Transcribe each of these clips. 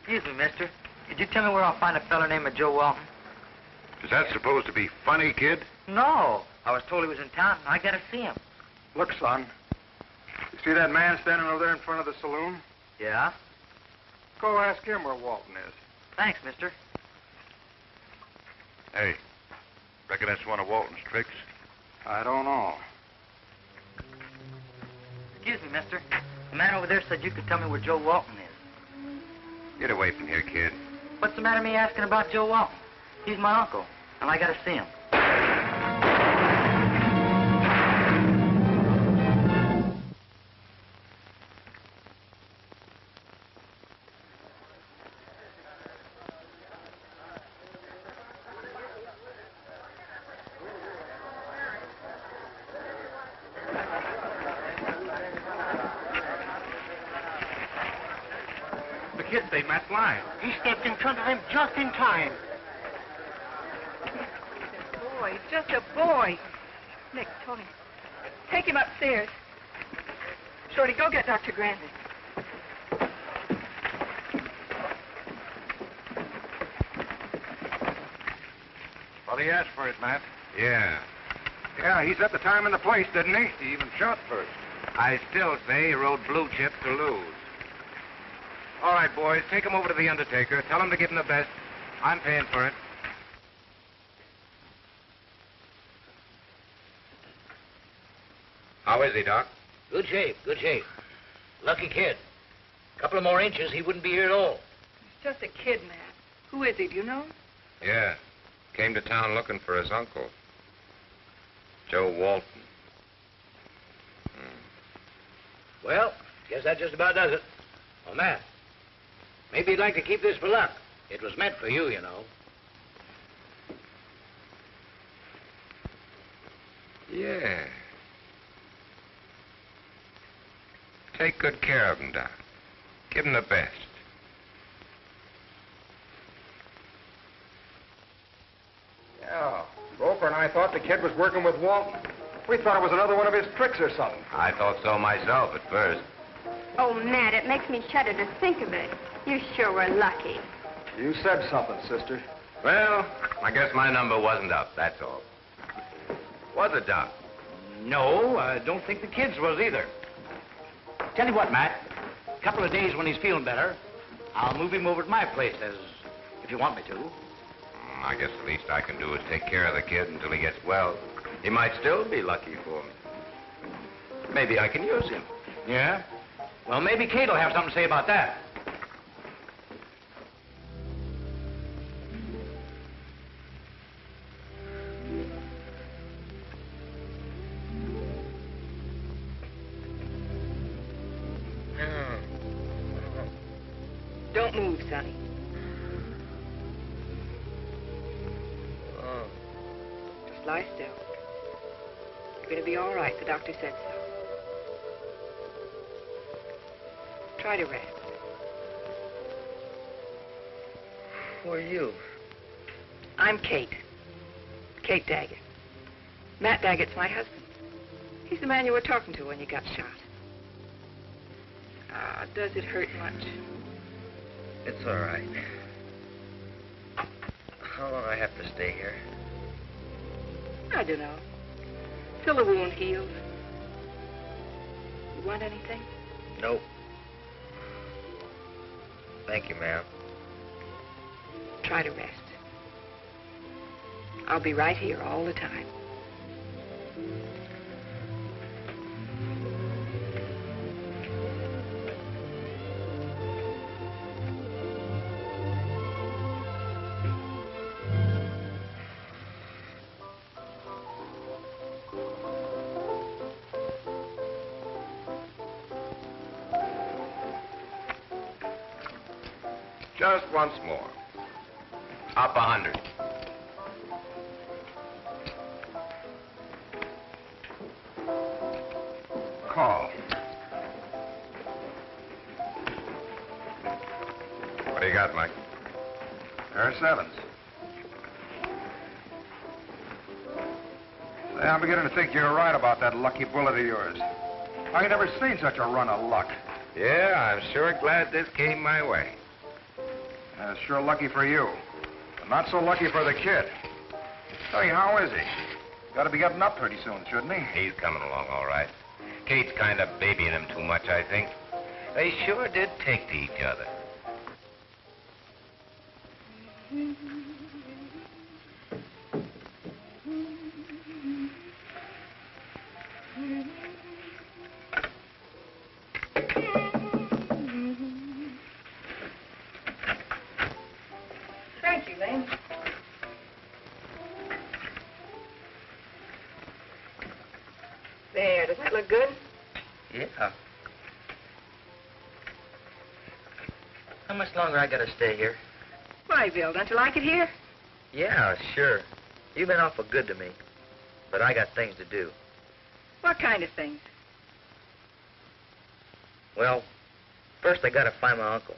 Excuse me, mister. Could you tell me where I'll find a fella named Joe Walton? Is that supposed to be funny, kid? No. I was told he was in town, and I gotta see him. Look, son. You see that man standing over there in front of the saloon? Yeah? Go ask him where Walton is. Thanks, mister. Hey, reckon that's one of Walton's tricks? I don't know. Excuse me, mister. The man over there said you could tell me where Joe Walton is. Get away from here, kid. What's the matter with me asking about Joe Walton? He's my uncle, and I gotta see him. Kid saved Matt's life. He stepped in front of him just in time. Boy, just a boy. Nick, Tony, take him upstairs. Shorty, go get Dr. Grandin. Well, he asked for it, Matt. Yeah. Yeah, he set the time and the place, didn't he? He even shot first. I still say he rode blue chip to lose. All right, boys, take him over to the undertaker. Tell him to give him the best. I'm paying for it. How is he, Doc? Good shape, good shape. Lucky kid. Couple of more inches, he wouldn't be here at all. He's just a kid, Matt. Who is he, do you know? Yeah. Came to town looking for his uncle. Joe Walton. Well, guess that just about does it. Oh, Matt, maybe you'd like to keep this for luck. It was meant for you, you know. Yeah. Take good care of him, Doc. Give him the best. Yeah. Roper and I thought the kid was working with Walton. We thought it was another one of his tricks or something. I thought so myself at first. Oh, Matt, it makes me shudder to think of it. You sure were lucky. You said something, sister. Well, I guess my number wasn't up, that's all. Was it, Doc? No, I don't think the kid's was either. Tell you what, Matt, a couple of days when he's feeling better, I'll move him over to my place, if you want me to. I guess the least I can do is take care of the kid until he gets well. He might still be lucky for me. Maybe I can use him. Yeah? Well, maybe Kate will have something to say about that. Don't move, Sonny. Just lie still. You're going to be all right. The doctor said so. Try to rest. Who are you? I'm Kate. Kate Daggett. Matt Daggett's my husband. He's the man you were talking to when you got shot. Ah, does it hurt much? It's all right. How long do I have to stay here? I don't know. Till the wound heals. You want anything? Nope. Thank you, ma'am. Try to rest. I'll be right here all the time. Just once more. Up 100. Call. What do you got, Mike? There are sevens. Say, I'm beginning to think you're right about that lucky bullet of yours. I ain't never seen such a run of luck. Yeah, I'm sure glad this came my way. Sure lucky for you. But not so lucky for the kid. Say, how is he? Got to be getting up pretty soon, shouldn't he? He's coming along all right. Kate's kind of babying him too much, I think. They sure did take to each other. Thank you, Lane. There, does that look good? Yeah. How much longer I gotta stay here? Why, Bill, don't you like it here? Yeah, sure. You've been awful good to me. But I got things to do. What kind of things? Well, first I gotta find my uncle.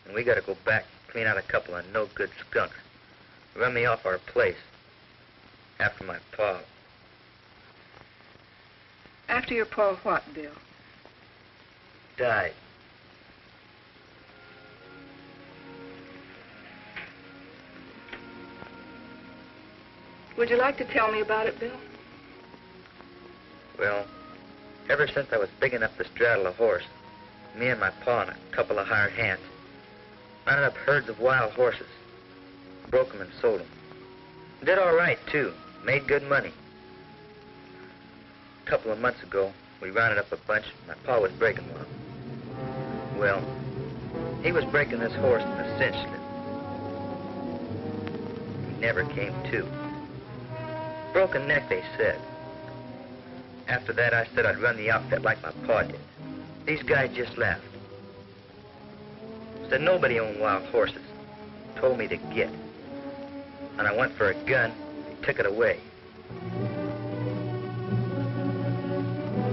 And we gotta go back, clean out a couple of no-good skunks. Run me off our place. After my pa. After your pa what, Bill? Died. Would you like to tell me about it, Bill? Well, ever since I was big enough to straddle a horse, me and my pa and a couple of hired hands rounded up herds of wild horses, broke them and sold them. Did all right, too. Made good money. A couple of months ago, we rounded up a bunch. My pa was breaking one. Well, he was breaking this horse in a cinch slip. He never came to. Broken neck, they said. After that, I said I'd run the outfit like my pa did. These guys just laughed. Said nobody owned wild horses. Told me to get. And I went for a gun. They took it away.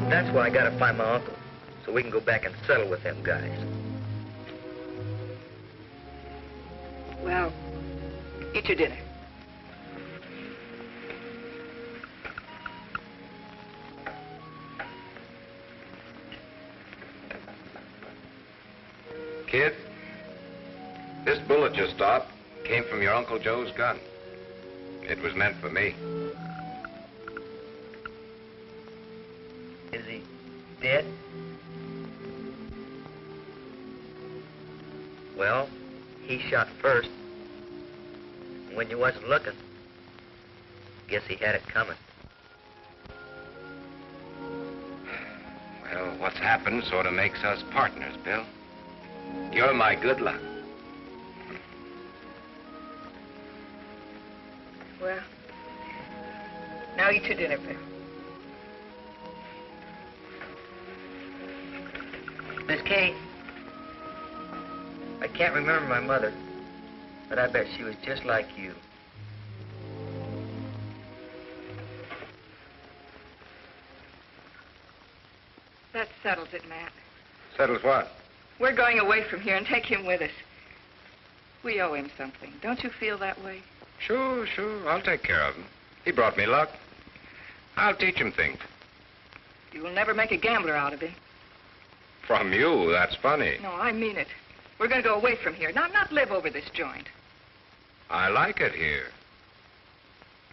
That's why I gotta find my uncle, so we can go back and settle with them guys. Well, eat your dinner. Kid, this bullet you stopped came from your Uncle Joe's gun. It was meant for me. Is he dead? Well, he shot first. And when you wasn't looking, guess he had it coming. Well, what's happened sort of makes us partners, Bill. You're my good luck. Well, now eat your dinner, Bill. Miss Kate, I can't remember my mother, but I bet she was just like you. That settles it, Matt. Settles what? We're going away from here and take him with us. We owe him something. Don't you feel that way? Sure. I'll take care of him. He brought me luck. I'll teach him things. You will never make a gambler out of him. From you, that's funny. No, I mean it. We're going to go away from here, not live over this joint. I like it here.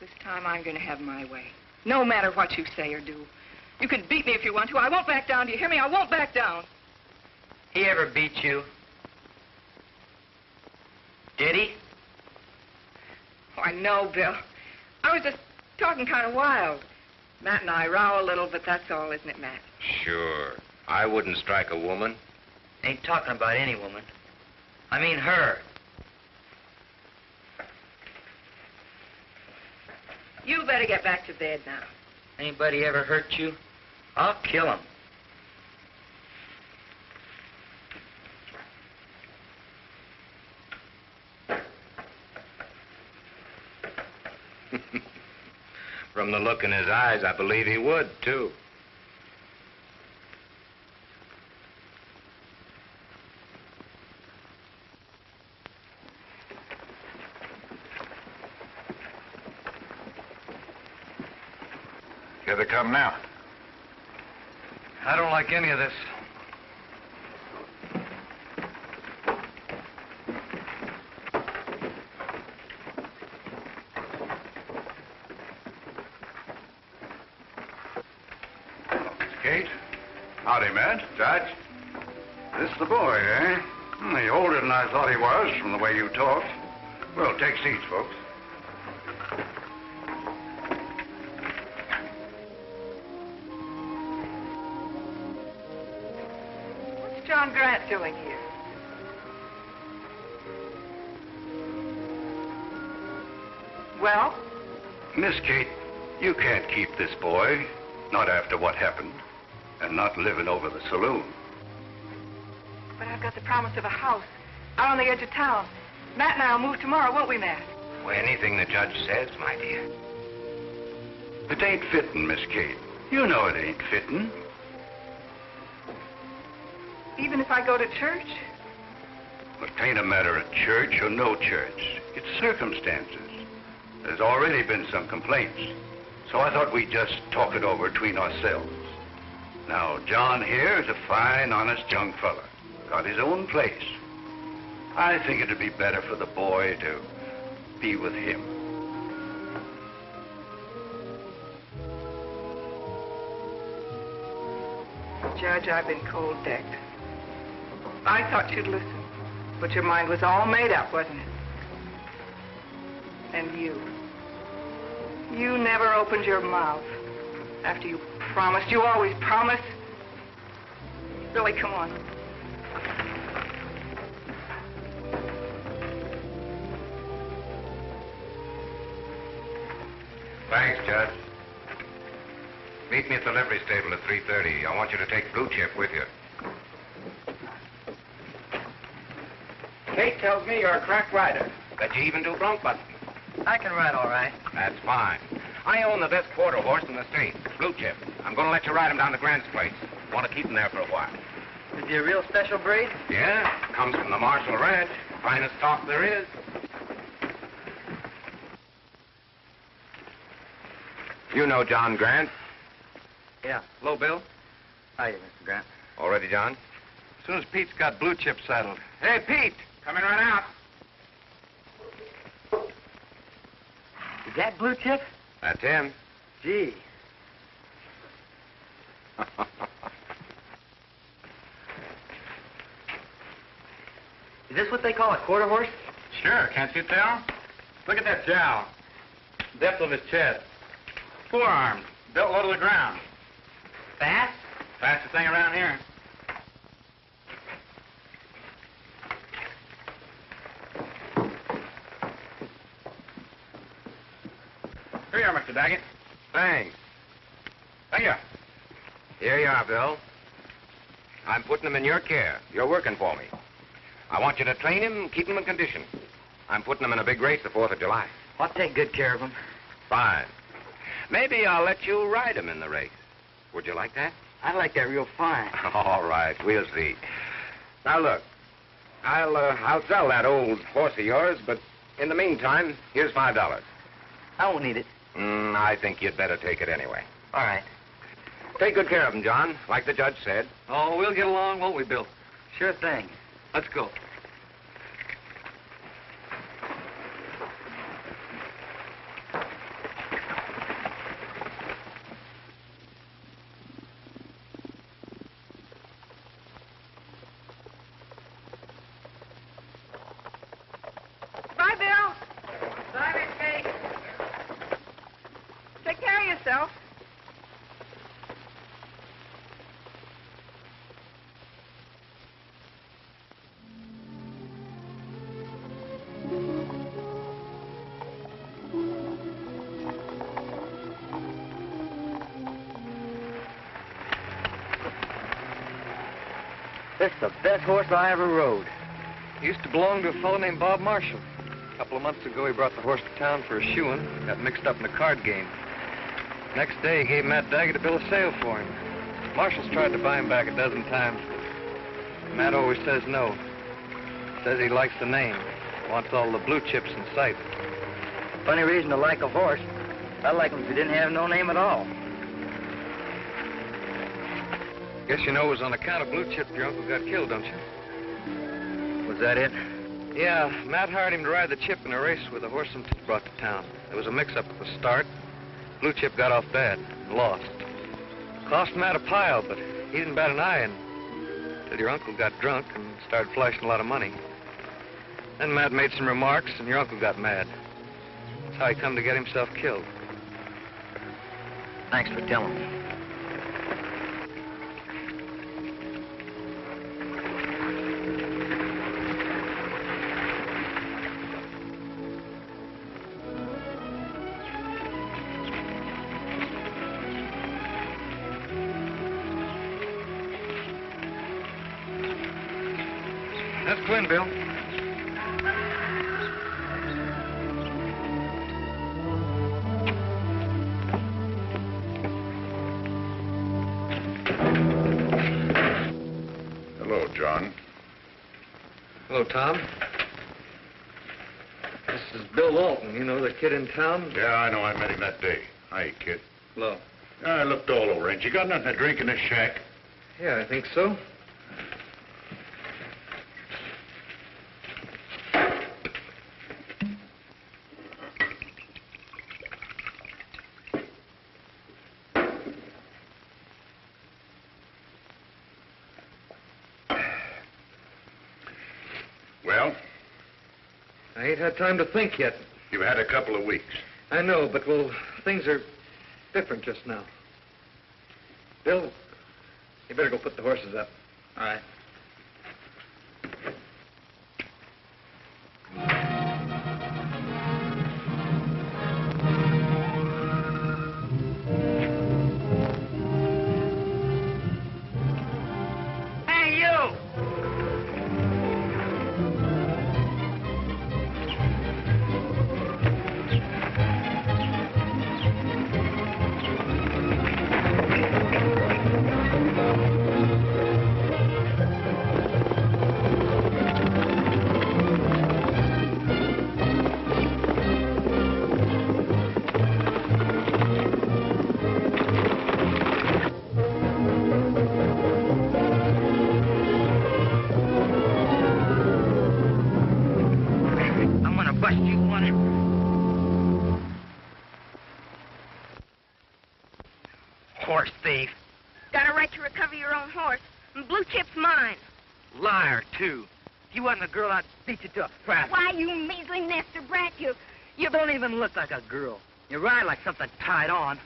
This time I'm going to have my way. No matter what you say or do. You can beat me if you want to. I won't back down. Do you hear me? I won't back down. He ever beat you? Did he? Oh, I know, Bill. I was just talking kind of wild. Matt and I row a little, but that's all, isn't it, Matt? Sure. I wouldn't strike a woman. Ain't talking about any woman. I mean her. You better get back to bed now. Anybody ever hurt you? I'll kill him. From the look in his eyes, I believe he would, too. Here they come now. I don't like any of this. Kate. Howdy, Matt. Judge. This the boy, eh? He's older than I thought he was from the way you talked. Well, take seats, folks. What's John Grant doing here? Well? Miss Kate, you can't keep this boy. Not after what happened. And not living over the saloon. But I've got the promise of a house out on the edge of town. Matt and I'll move tomorrow, won't we, Matt? Well, anything the judge says, my dear. It ain't fitting, Miss Kate. You know it ain't fitting. Even if I go to church? It ain't a matter of church or no church. It's circumstances. There's already been some complaints. So I thought we'd just talk it over between ourselves. Now, John here is a fine, honest young fella. Got his own place. I think it'd be better for the boy to be with him. Judge, I've been cold-decked. I thought you'd listen, but your mind was all made up, wasn't it? And you never opened your mouth. After you promised, you always promise. Billy, come on. Thanks, Judge. Meet me at the livery stable at 3:30. I want you to take Blue Chip with you. Kate tells me you're a crack rider. Bet you even do bronc busting. I can ride all right. That's fine. I own the best quarter horse in the state, Blue Chip. I'm going to let you ride him down to Grant's place. Want to keep him there for a while. Is he a real special breed? Yeah, comes from the Marshall Ranch. Finest stock there is. You know John Grant? Yeah. Hello, Bill. Hiya, Mr. Grant. All ready, John? As soon as Pete's got Blue Chip saddled. Hey, Pete, coming right out. Is that Blue Chip? That's him. Gee. Is this what they call a quarter horse? Sure, can't you tell? Look at that jowl. Depth of his chest. Forearms, built low to the ground. Fast? Fastest thing around here. Here you are, Mr. Daggett. Thanks. Thank you. Here you are, Bill. I'm putting him in your care. You're working for me. I want you to train him, keep him in condition. I'm putting him in a big race the 4th of July. I'll take good care of him. Fine. Maybe I'll let you ride him in the race. Would you like that? I like that real fine. All right, we'll see. Now, look, I'll sell that old horse of yours, but in the meantime, here's $5. I won't need it. I think you'd better take it anyway. All right. Take good care of him, John, like the judge said. Oh, we'll get along, won't we, Bill? Sure thing. Let's go. Bye, Bill. Bye, Miss Kate. Take care of yourself. This is the best horse I ever rode. He used to belong to a fellow named Bob Marshall. A couple of months ago, he brought the horse to town for a shoeing. Got mixed up in a card game. Next day, he gave Matt Daggett a bill of sale for him. Marshall's tried to buy him back a dozen times. Matt always says no. Says he likes the name. Wants all the blue chips in sight. Funny reason to like a horse. I'd like him if he didn't have no name at all. Guess you know it was on account of Blue Chip your uncle got killed, don't you? Was that it? Yeah, Matt hired him to ride the Chip in a race with a horse and brought to town. There was a mix-up at the start. Blue Chip got off bad and lost. Cost Matt a pile, but he didn't bat an eye until your uncle got drunk and started flashing a lot of money. Then Matt made some remarks, and your uncle got mad. That's how he come to get himself killed. Thanks for telling me. That's Quinn, Bill. Hello, John. Hello, Tom. This is Bill Walton, you know, the kid in town. Yeah, I know. I met him that day. Hi, kid. Hello. I looked all over. Ain't you got nothing to drink in this shack? Yeah, I think so. Well, I ain't had time to think yet. you've had a couple of weeks. I know, but, well, things are different just now. Bill, you better go put the horses up. All right. Hey, you! I'm gonna bust you one. Horse thief. Got a right to recover your own horse. And Blue Chip's mine. Liar, too. If you wasn't a girl, I'd beat you to a frat. Why, you measly nester brat, you... You don't even look like a girl. You ride like something tied on.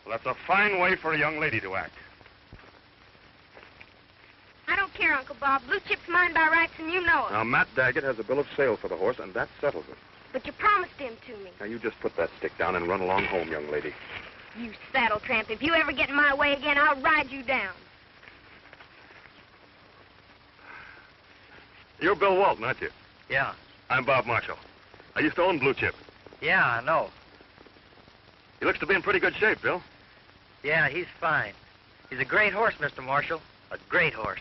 Well, that's a fine way for a young lady to act. I don't care, Uncle Bob. Blue Chip's mine by rights, and you know it. Now, Matt Daggett has a bill of sale for the horse, and that settles it. But you promised him to me. Now, you just put that stick down and run along home, young lady. You saddle tramp. If you ever get in my way again, I'll ride you down. You're Bill Walton, aren't you? Yeah. I'm Bob Marshall. I used to own Blue Chip. Yeah, I know. He looks to be in pretty good shape, Bill. Yeah, he's fine. He's a great horse, Mr. Marshall. A great horse.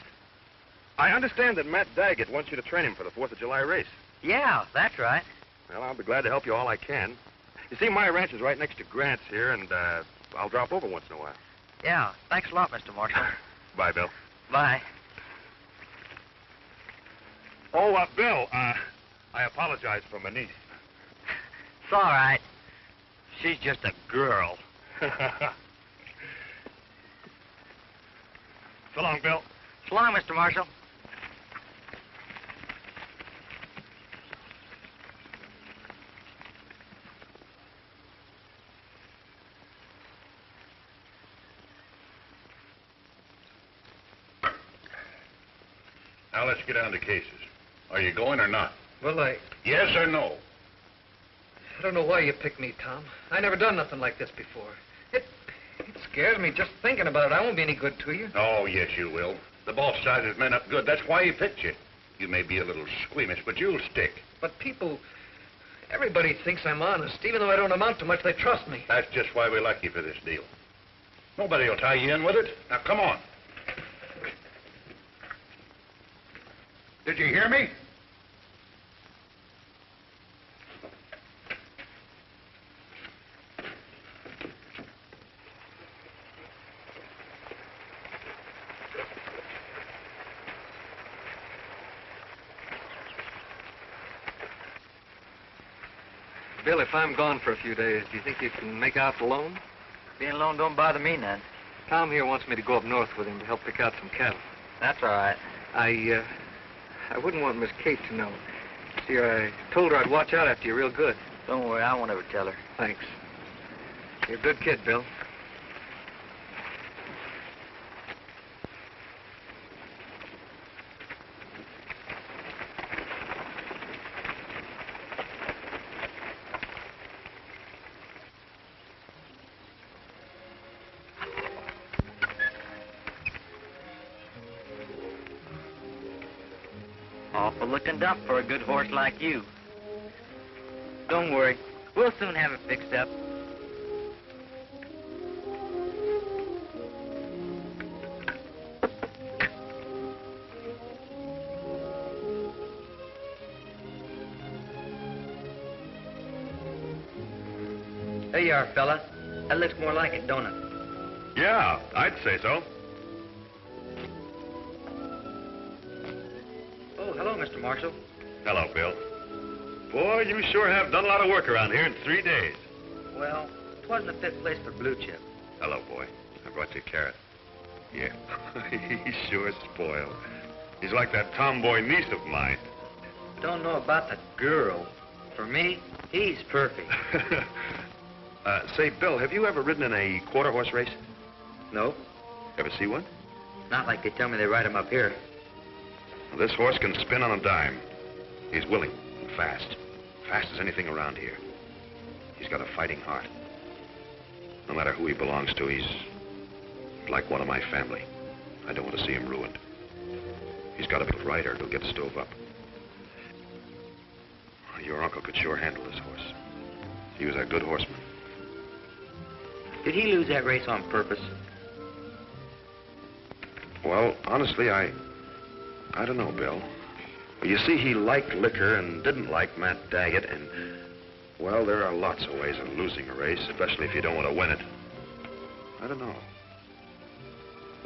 I understand that Matt Daggett wants you to train him for the 4th of July race. Yeah, that's right. Well, I'll be glad to help you all I can. You see, my ranch is right next to Grant's here, and I'll drop over once in a while. Yeah, thanks a lot, Mr. Marshall. Bye, Bill. Bye. Oh, Bill, I apologize for my niece. It's all right. She's just a girl. So long, Bill. So long, Mr. Marshall. Now let's get on to cases. Are you going or not? Well, I Yes or no? don't know why you picked me, Tom. I never done nothing like this before. It scares me just thinking about it. I won't be any good to you. Oh, yes, you will. The boss sizes men up good. That's why he picked you. You may be a little squeamish, but you'll stick. But everybody thinks I'm honest. Even though I don't amount to much, they trust me. That's just why we like you for this deal. Nobody will tie you in with it. Now, come on. Did you hear me? Bill, if I'm gone for a few days, do you think you can make out alone? Being alone don't bother me none. Tom here wants me to go up north with him to help pick out some cattle. That's all right. I wouldn't want Miss Kate to know. See, I told her I'd watch out after you real good. Don't worry, I won't ever tell her. Thanks. You're a good kid, Bill. Awful looking dump for a good horse like you. Don't worry, we'll soon have it fixed up. There you are, fella. That looks more like it, don't it? Yeah, I'd say so. Oh, hello, Mr. Marshall. Hello, Bill. Boy, you sure have done a lot of work around here in 3 days. Well, it wasn't a fit place for blue chip. Hello, boy. I brought you a carrot. Yeah, he's sure spoiled. He's like that tomboy niece of mine. Don't know about the girl. For me, he's perfect. Say, Bill, have you ever ridden in a quarter horse race? No, Ever see one? not like they tell me they ride 'em up here. Well, this horse can spin on a dime. He's willing and fast. Fast as anything around here. He's got a fighting heart. No matter who he belongs to, he's like one of my family. I don't want to see him ruined. He's got to be a rider to get stove up. Your uncle could sure handle this horse. He was a good horseman. Did he lose that race on purpose? Well, honestly, I don't know, Bill. You see, he liked liquor and didn't like Matt Daggett, and, well, there are lots of ways of losing a race, especially if you don't want to win it. I don't know.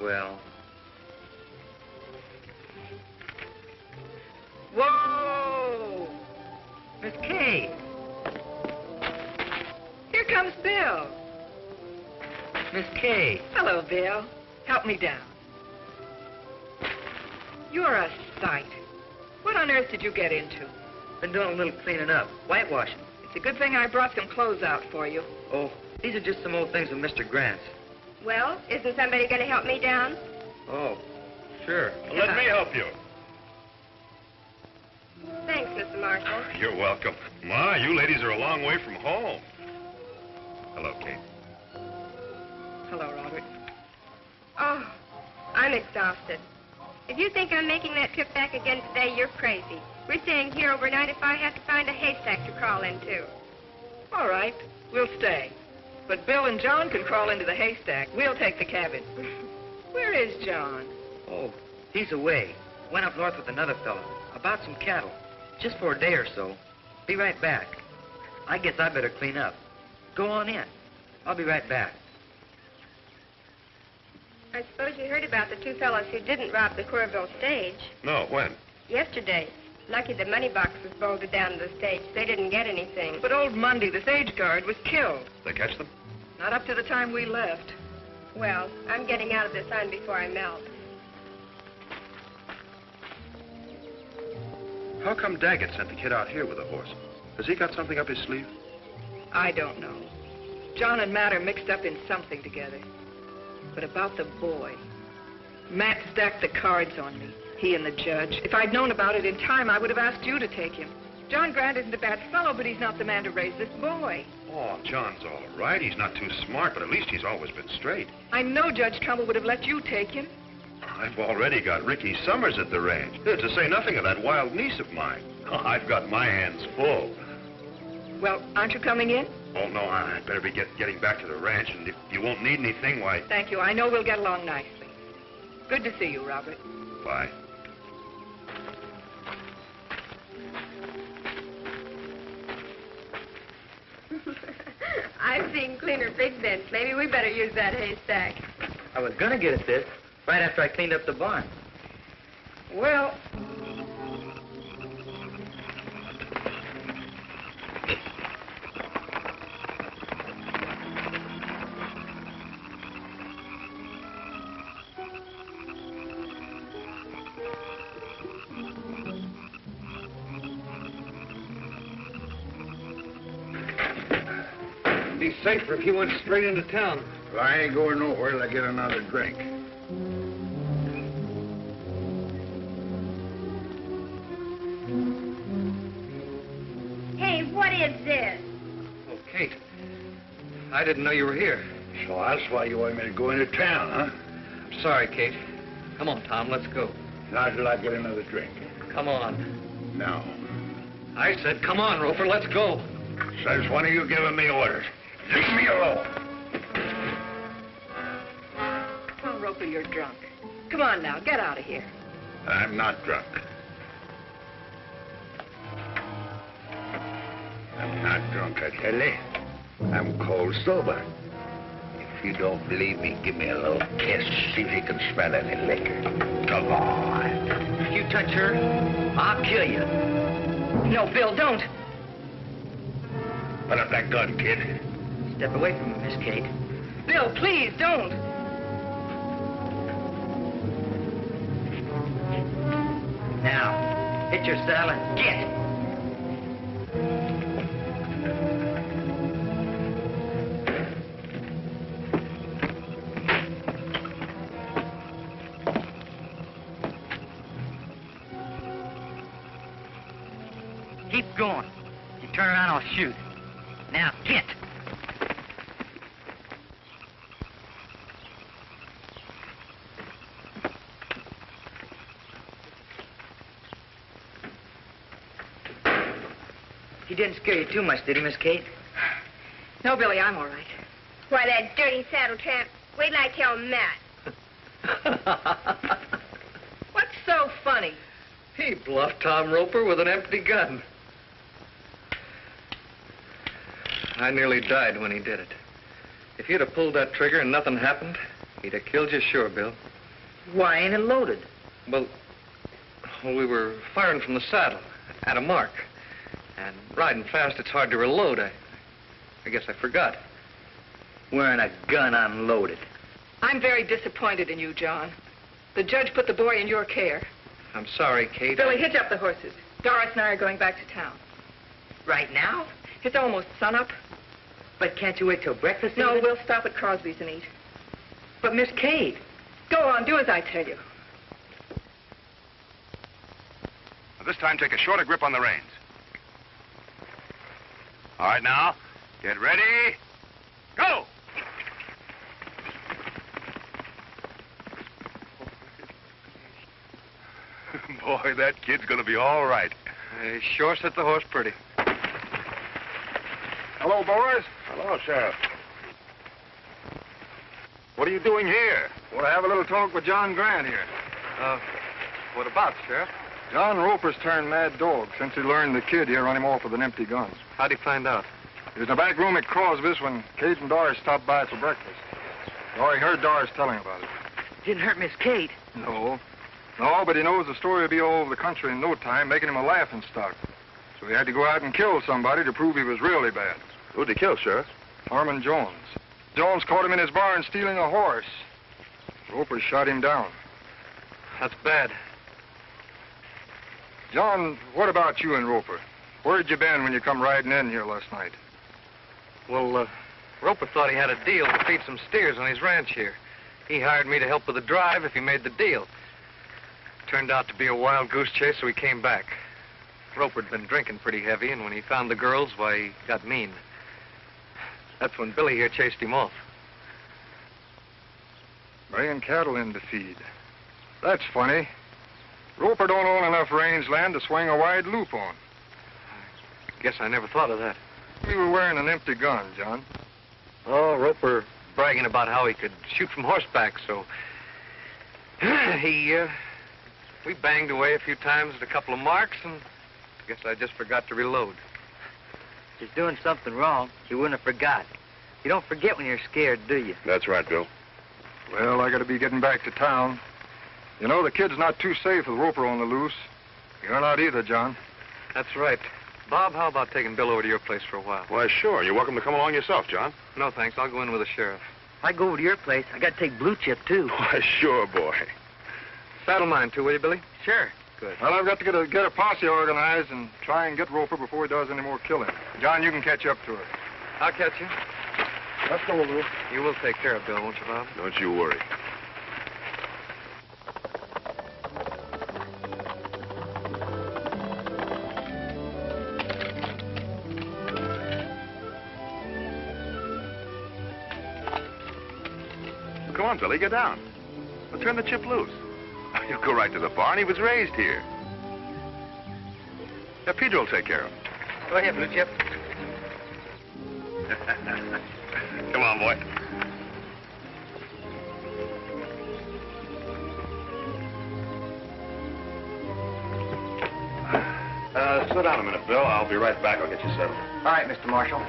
Well... Whoa! Miss Kate! Here comes Bill. Miss Kate! Hello, Bill. Help me down. You're a sight. What on earth did you get into? Been doing a little cleaning up, whitewashing. It's a good thing I brought some clothes out for you. Oh, these are just some old things of Mr. Grant's. Well, isn't somebody going to help me down? Oh, sure. Let me help you. Thanks, Mr. Marshall. You're welcome. Ma, you ladies are a long way from home. Hello, Kate. Hello, Robert. Oh, I'm exhausted. If you think I'm making that trip back again today, you're crazy. We're staying here overnight if I have to find a haystack to crawl into. All right, we'll stay. But Bill and John can crawl into the haystack. We'll take the cabin. Where is John? Oh, he's away. Went up north with another fellow. About some cattle. Just for a day or so. Be right back. I guess I better clean up. Go on in. I'll be right back. I suppose you heard about the two fellows who didn't rob the Corville stage. No, when? Yesterday. Lucky the money box was bolted down to the stage. They didn't get anything. But old Mundy, the stage guard, was killed. They catch them? Not up to the time we left. Well, I'm getting out of the sun before I melt. How come Daggett sent the kid out here with a horse? Has he got something up his sleeve? I don't know. John and Matt are mixed up in something together. But about the boy, Matt stacked the cards on me, he and the judge. If I'd known about it in time, I would have asked you to take him. John Grant isn't a bad fellow, but he's not the man to raise this boy. Oh, John's all right. He's not too smart, but at least he's always been straight. I know Judge Trumbull would have let you take him. I've already got Ricky Summers at the range, to say nothing of that wild niece of mine. Oh, I've got my hands full. Well, aren't you coming in? Oh, no, I'd better be getting back to the ranch, and if you won't need anything, why... Thank you. I know we'll get along nicely. Good to see you, Robert. Bye. I've seen cleaner big bents. Maybe we better use that haystack. I was gonna get at this right after I cleaned up the barn. Well, It'd be safer if you went straight into town. Well, I ain't going nowhere till I get another drink. Hey, what is this? Oh, Kate. I didn't know you were here. So that's why you want me to go into town, huh? I'm sorry, Kate. Come on, Tom, let's go. Not till I get another drink. Come on. No. I said, come on, Roper, let's go. Says one of you giving me orders. Leave me alone. Oh, Roper, you're drunk. Come on now, get out of here. I'm not drunk. I'm not drunk, I tell you. I'm cold sober. If you don't believe me, give me a little kiss. See if you can smell any liquor. Come on. If you touch her, I'll kill you. No, Bill, don't. Put up that gun, kid. Step away from me, Miss Kate. Bill, please, don't. Now, hit your saddle and get. Keep going. You turn around, I'll shoot. Now, get. He didn't scare you too much, did he, Miss Kate? No, Billy, I'm all right. Why, that dirty saddle tramp. Wait till I tell Matt. What's so funny? He bluffed Tom Roper with an empty gun. I nearly died when he did it. If you'd have pulled that trigger and nothing happened, he'd have killed you sure, Bill. Why ain't it loaded? Well, we were firing from the saddle at a mark. And riding fast, it's hard to reload. I guess I forgot. Wearing a gun unloaded. I'm very disappointed in you, John. The judge put the boy in your care. I'm sorry, Kate. Billy, hitch up the horses. Doris and I are going back to town. Right now? It's almost sunup. But can't you wait till breakfast? No, even? we'll stop at Crosby's and eat. But Miss Kate. Go on, do as I tell you. Now, this time, take a shorter grip on the reins. All right, now, get ready. Go! Boy, that kid's gonna be all right. He sure set the horse pretty. Hello, boys. Hello, Sheriff. What are you doing here? Want to have a little talk with John Grant here. What about, Sheriff? John Roper's turned mad dog since he learned the kid here run him off with an empty gun. How'd he find out? He was in the back room at Crosby's when Kate and Doris stopped by for breakfast. Oh, he heard Doris telling about it. Didn't hurt Miss Kate. No, but he knows the story will be all over the country in no time, making him a laughing stock. So he had to go out and kill somebody to prove he was really bad. Who'd he kill, Sheriff? Harmon Jones. Jones caught him in his barn stealing a horse. Roper shot him down. That's bad. John, what about you and Roper? Where'd you been when you come riding in here last night? Well, Roper thought he had a deal to feed some steers on his ranch here. He hired me to help with the drive if he made the deal. Turned out to be a wild goose chase, so he came back. Roper'd been drinking pretty heavy, and when he found the girls, why, he got mean. That's when Billy here chased him off. Bringing cattle in to feed. That's funny. Roper don't own enough range land to swing a wide loop on. Guess I never thought of that. You were wearing an empty gun, John. Oh, Roper bragging about how he could shoot from horseback, so... We banged away a few times at a couple of marks, and I guess I just forgot to reload. If he's doing something wrong, you wouldn't have forgot. You don't forget when you're scared, do you? That's right, Bill. Well, I gotta be getting back to town. You know, the kid's not too safe with Roper on the loose. You're not either, John. That's right. Bob, how about taking Bill over to your place for a while? Why, sure. You're welcome to come along yourself, John. No, thanks. I'll go in with the sheriff. If I go over to your place, I got to take Blue Chip, too. Why, sure, boy. Saddle mine, too, will you, Billy? Sure. Good. Well, I've got to get a posse organized and try and get Roper before he does any more killing. John, you can catch up to her. I'll catch you. Let's go over it. You will take care of Bill, won't you, Bob? Don't you worry. Come on, Billy, get down. We'll turn the chip loose. You'll go right to the barn. He was raised here. Yeah, Pedro will take care of him. Go ahead, Blue Chip. Come on, boy. Slow down a minute, Bill. I'll be right back. I'll get you settled. All right, Mr. Marshal.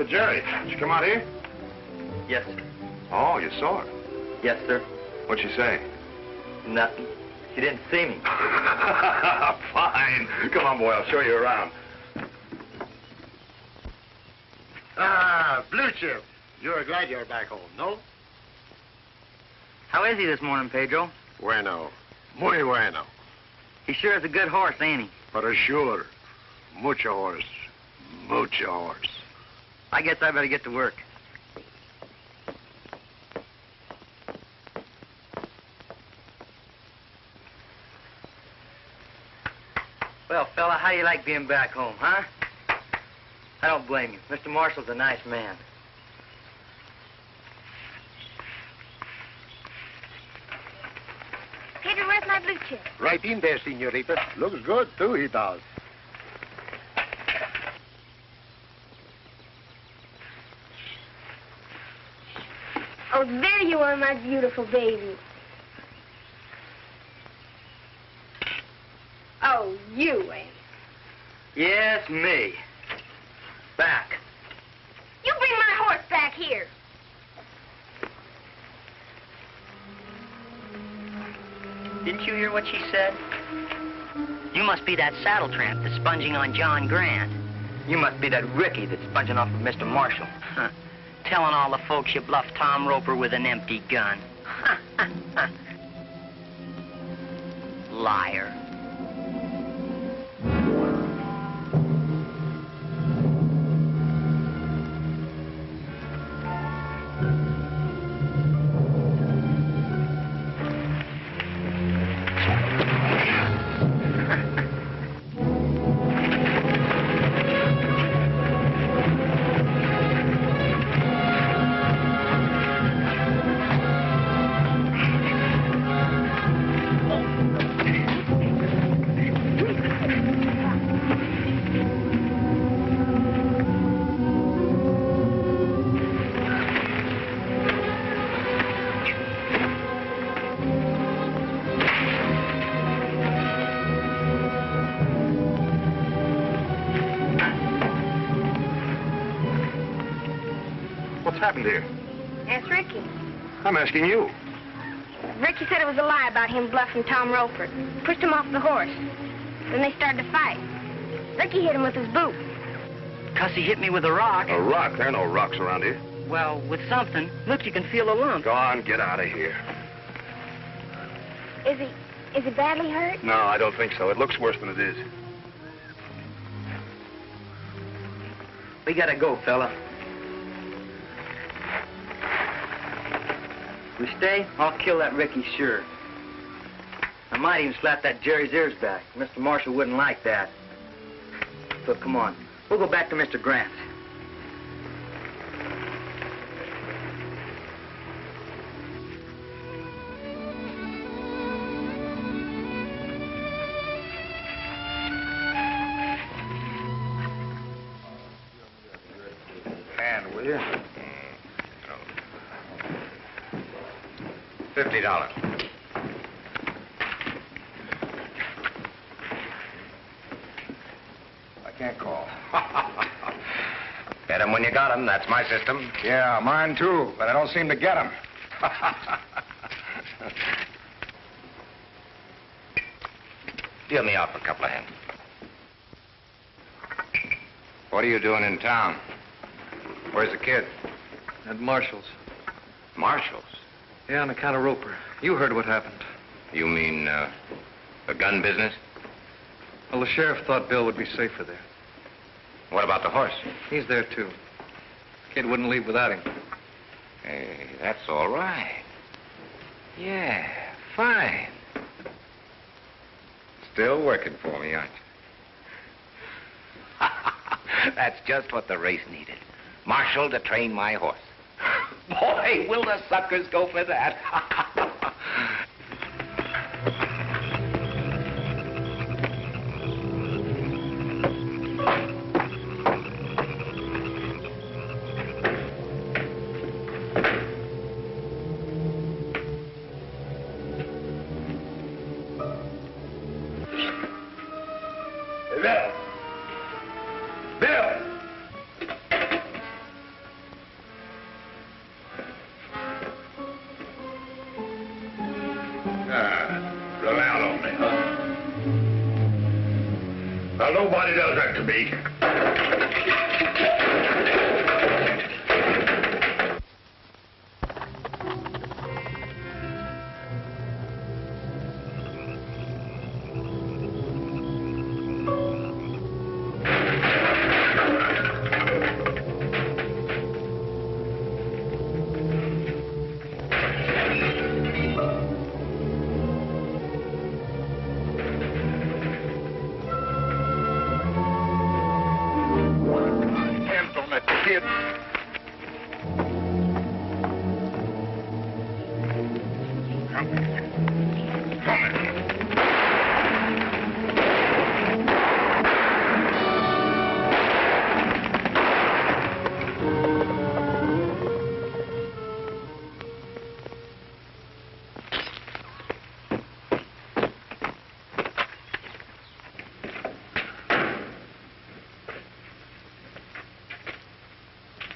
Jerry, did you come out here? Yes, sir. Oh, you saw her. Yes, sir. What'd she say? Nothing. She didn't see me. Fine. Come on, boy. I'll show you around. Ah, Blue Chip. You're glad you're back home, no? How is he this morning, Pedro? Bueno. Muy bueno. He sure is a good horse, ain't he? For sure. Mucho horse. Mucho horse. I guess I better get to work. Well, fella, how you like being back home, huh? I don't blame you. Mr. Marshall's a nice man. Pedro, where's my Blue Chip? Right in there, senorita. Looks good, too, he does. Oh, there you are, my beautiful baby. Oh, you, ain't it? Yes, me. Back. You bring my horse back here. Didn't you hear what she said? You must be that saddle tramp that's sponging on John Grant. You must be that Ricky that's sponging off of Mr. Marshall. Huh. Telling all the folks you bluffed Tom Roper with an empty gun. Liar. Happened here? That's Ricky. I'm asking you. Ricky said it was a lie about him bluffing Tom Roper. Pushed him off the horse. Then they started to fight. Ricky hit him with his boot. 'Cause he hit me with a rock. A rock? There are no rocks around here. Well, with something. Look, you can feel a lump. Go on, get out of here. Is he badly hurt? No, I don't think so. It looks worse than it is. We gotta go, fella. We stay, I'll kill that Ricky, sure. I might even slap that Jerry's ears back. Mr. Marshall wouldn't like that. Look, come on. We'll go back to Mr. Grant. Hand, will you? $50. I can't call. Get 'em when you got 'em. That's my system. Yeah, mine too, but I don't seem to get them. Deal me out for a couple of hands. What are you doing in town? Where's the kid? At Marshall's. Marshall's? Yeah, on account of Roper. You heard what happened. You mean, the gun business? Well, the sheriff thought Bill would be safer there. What about the horse? He's there, too. Kid wouldn't leave without him. Hey, that's all right. Yeah, fine. Still working for me, aren't you? That's just what the race needed. Marshall to train my horse. Boy, will the suckers go for that. Bill! Bill! Rely on me, huh? Well, nobody does that to me.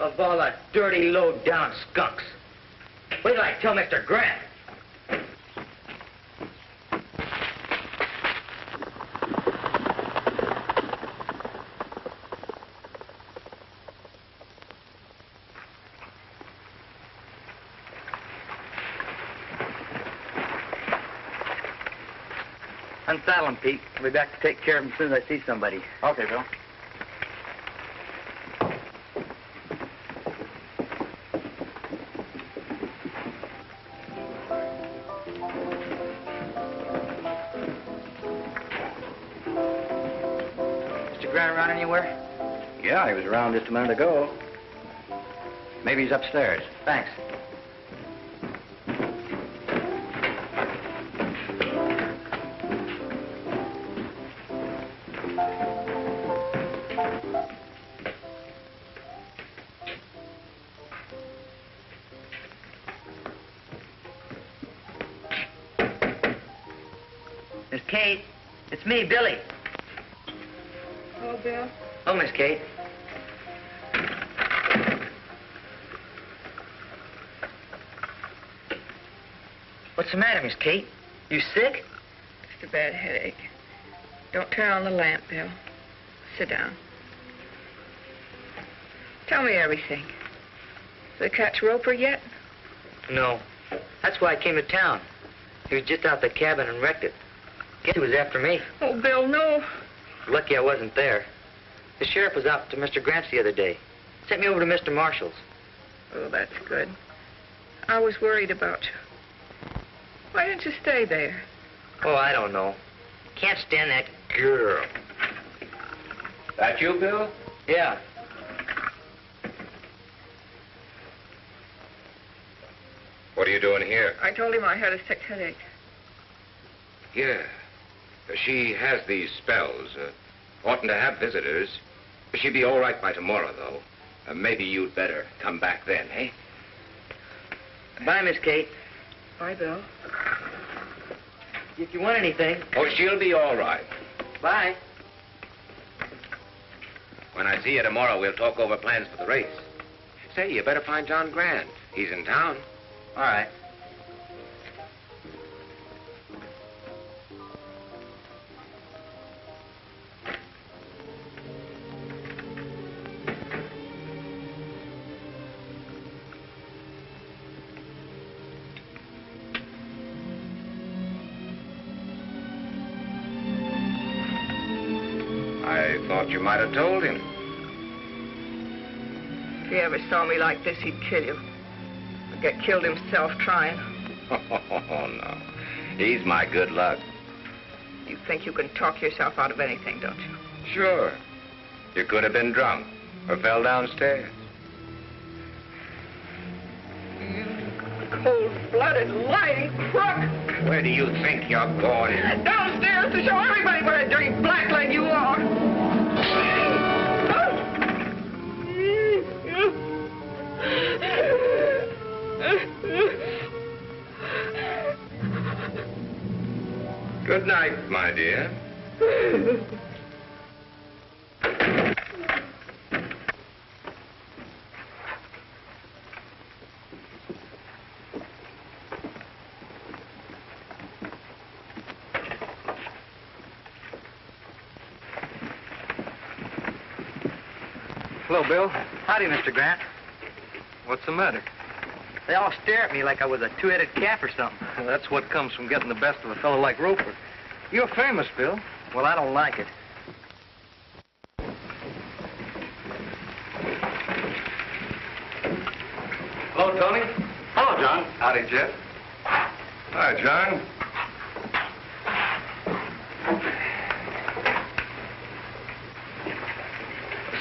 Of all the dirty, low-down skunks. Wait till I tell Mr. Grant. Unsaddle him, Pete. I'll be back to take care of him as soon as I see somebody. Okay, Bill. Around anywhere? Yeah, he was around just a minute ago. Maybe he's upstairs. Thanks. Miss Kate, it's me, Billy. Hello, Bill. Oh, Miss Kate. What's the matter, Miss Kate? You sick? Just a bad headache. Don't turn on the lamp, Bill. Sit down. Tell me everything. Did they catch Roper yet? No. That's why I came to town. He was just out the cabin and wrecked it. Guess he was after me. Oh, Bill, no. Lucky I wasn't there. The sheriff was out to Mr. Grant's the other day. Sent me over to Mr. Marshall's. Oh, that's good. I was worried about you. Why didn't you stay there? Oh, I don't know. Can't stand that girl. That you, Bill? Yeah. What are you doing here? I told him I had a sick headache. Yeah. She has these spells. Oughtn't to have visitors. She'll be all right by tomorrow, though. Maybe you'd better come back then, eh? Bye, Miss Kate. Bye, Bill. If you want anything. Oh, she'll be all right. Bye. When I see you tomorrow, we'll talk over plans for the race. Say, you better find John Grant. He's in town. All right. I thought you might have told him. If he ever saw me like this, he'd kill you. Or get killed himself trying. Oh, no. He's my good luck. You think you can talk yourself out of anything, don't you? Sure. You could have been drunk or fell downstairs. You cold-blooded, lying crook! Where do you think you're going? Downstairs to show everybody what a dirty blackleg you are! Good night, my dear. Hello, Bill. Howdy, Mr. Grant. What's the matter? They all stare at me like I was a two-headed calf or something. Well, that's what comes from getting the best of a fellow like Roper. You're famous, Bill. Well, I don't like it. Hello, Tony. Hello, John. Howdy, Jeff. Hi, John.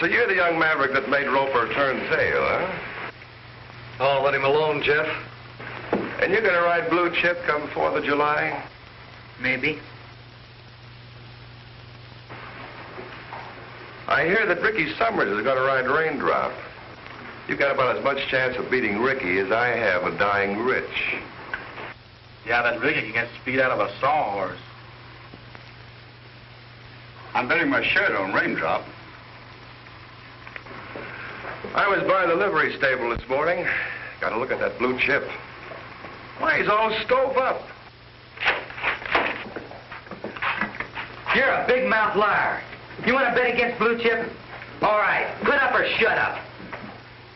So you're the young maverick that made Roper turn tail, huh? Oh, let him alone, Jeff. And you're going to ride Blue Chip come 4th of July? Maybe. I hear that Ricky Summers is going to ride Raindrop. You've got about as much chance of beating Ricky as I have of dying rich. Yeah, that Ricky can get speed out of a sawhorse. I'm betting my shirt on Raindrop. I was by the livery stable this morning. Got to look at that Blue Chip. Why, he's all stove up. You're a big-mouth liar. You want to bet against Blue Chip? All right, put up or shut up.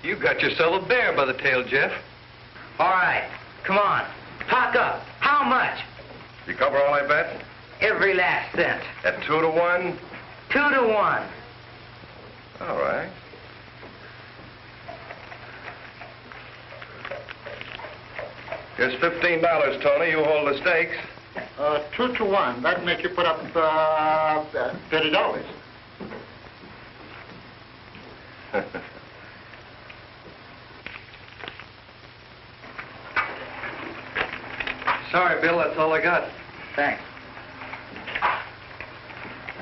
You got yourself a bear by the tail, Jeff. All right, come on. Talk up. How much? You cover all I bet? Every last cent. At 2 to 1? 2 to 1. All right. Here's $15, Tony. You hold the stakes. 2 to 1. That'd make you put up $30. Sorry, Bill, that's all I got. Thanks.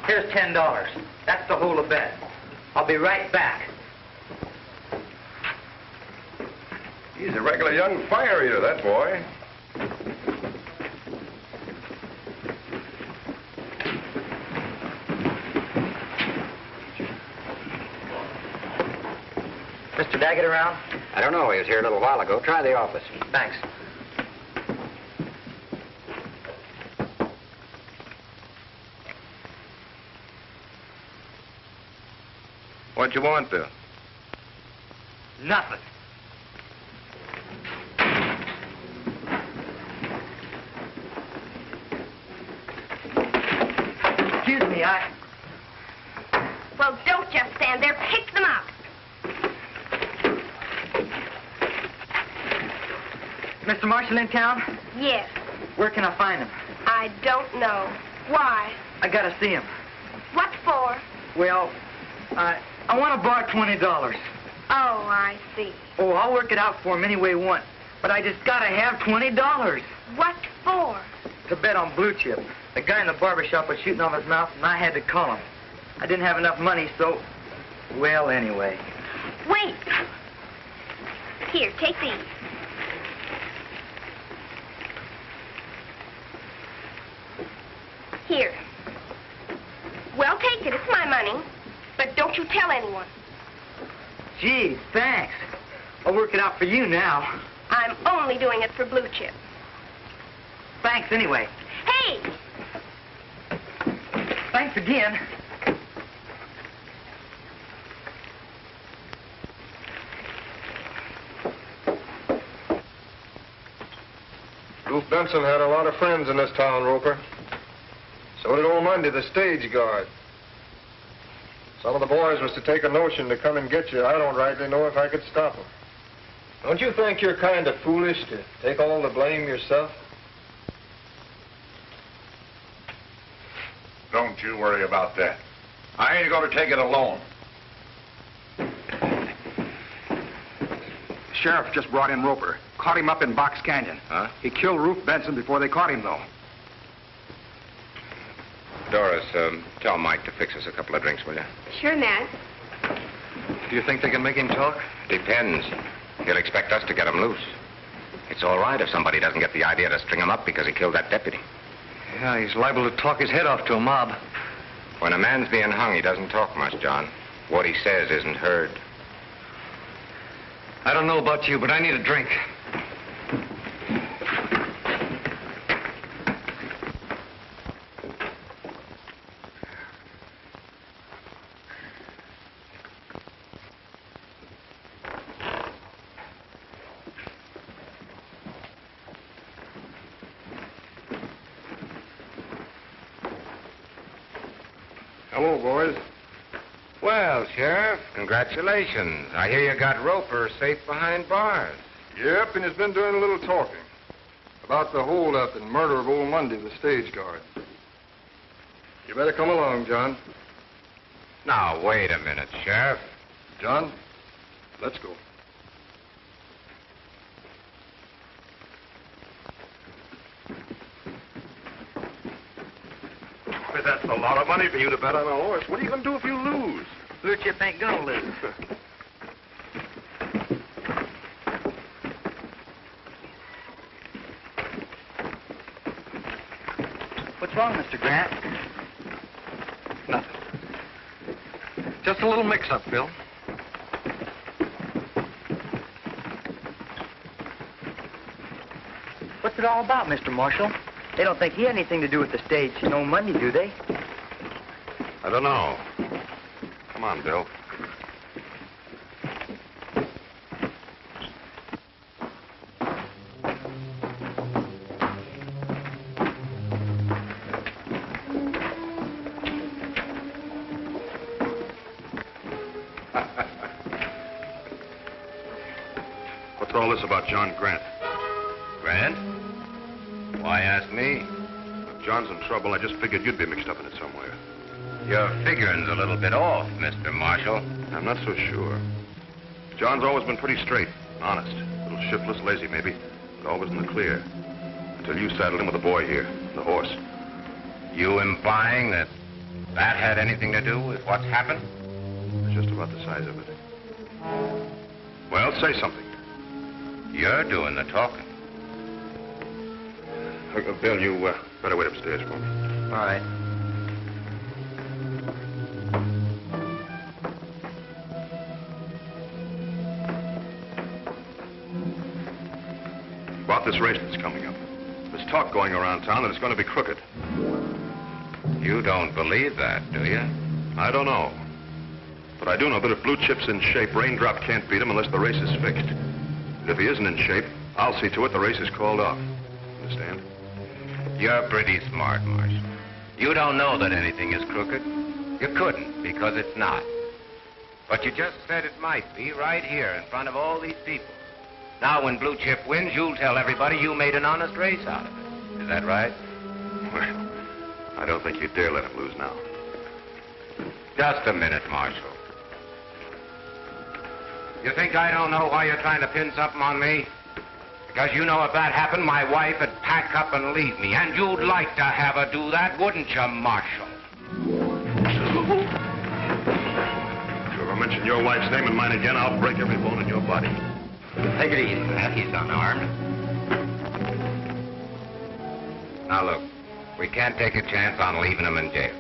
Here's $10. That's the whole of bet. I'll be right back. He's a regular young fire eater, that boy. Mr. Daggett around? I don't know. He was here a little while ago. Try the office. Thanks. What you want, Bill? Nothing. Excuse me, Well, don't just stand there. Pick them up. Mr. Marshall in town? Yes. Where can I find him? I don't know. Why? I gotta see him. What for? Well, I want to borrow $20. Oh, I see. Oh, I'll work it out for him any way you want. But I just gotta have $20. What for? To bet on Blue Chip. The guy in the barber shop was shooting off his mouth, and I had to call him. I didn't have enough money, so... Well, anyway. Wait. Here, take these. warning, but don't you tell anyone. Gee, thanks. I'll work it out for you now. I'm only doing it for Blue Chip. Thanks anyway. Hey! Thanks again. Ruth Benson had a lot of friends in this town, Roper. So did old Monday, the stage guard. Some of the boys was to take a notion to come and get you. I don't rightly know if I could stop them. Don't you think you're kind of foolish to take all the blame yourself? Don't you worry about that. I ain't going to take it alone. Sheriff just brought in Roper. Caught him up in Box Canyon. Huh? He killed Ruth Benson before they caught him, though. Doris, tell Mike to fix us a couple of drinks, will you? Sure, Matt. Do you think they can make him talk? Depends. He'll expect us to get him loose. It's all right if somebody doesn't get the idea to string him up because he killed that deputy. Yeah, he's liable to talk his head off to a mob. When a man's being hung, he doesn't talk much, John. What he says isn't heard. I don't know about you, but I need a drink. Hello, boys. Well, Sheriff, congratulations. I hear you got Roper safe behind bars. Yep, and he's been doing a little talking about the holdup and murder of old Monday, the stage guard. You better come along, John. Now, wait a minute, Sheriff. John, let's go. Boy, that's a lot of money for you to bet on a horse. What are you going to do if you lose? Blue Chip ain't gonna lose. What's wrong, Mr. Grant? Nothing. Just a little mix-up, Bill. What's it all about, Mr. Marshal? They don't think he had anything to do with the stage, no money, do they? I don't know. Come on, Bill. What's all this about John Grant? Grant? Why ask me? If John's in trouble, I just figured you'd be mixed up in it somewhere. Your figuring's a little bit off, Mr. Marshal. I'm not so sure. John's always been pretty straight, honest. A little shiftless, lazy maybe, but always in the clear. Until you saddled him with a boy here, the horse. You implying that that had anything to do with what's happened? It's just about the size of it. Well, say something. You're doing the talking. Bill, you better wait upstairs for me. All right. About this race that's coming up. There's talk going around town that it's going to be crooked. You don't believe that, do you? I don't know. But I do know that if Blue Chip's in shape, Raindrop can't beat him unless the race is fixed. And if he isn't in shape, I'll see to it the race is called off. Understand? You're pretty smart, Marshal. You don't know that anything is crooked. You couldn't, because it's not. But you just said it might be right here in front of all these people. Now, when Blue Chip wins, you'll tell everybody you made an honest race out of it. Is that right? Well, I don't think you dare let him lose now. Just a minute, Marshal. You think I don't know why you're trying to pin something on me? Because you know if that happened, my wife would pack up and leave me. And you'd like to have her do that, wouldn't you, Marshal? If you ever mention your wife's name and mine again, I'll break every bone in your body. Take it easy, Matt. He's unarmed. Now, look, we can't take a chance on leaving him in jail.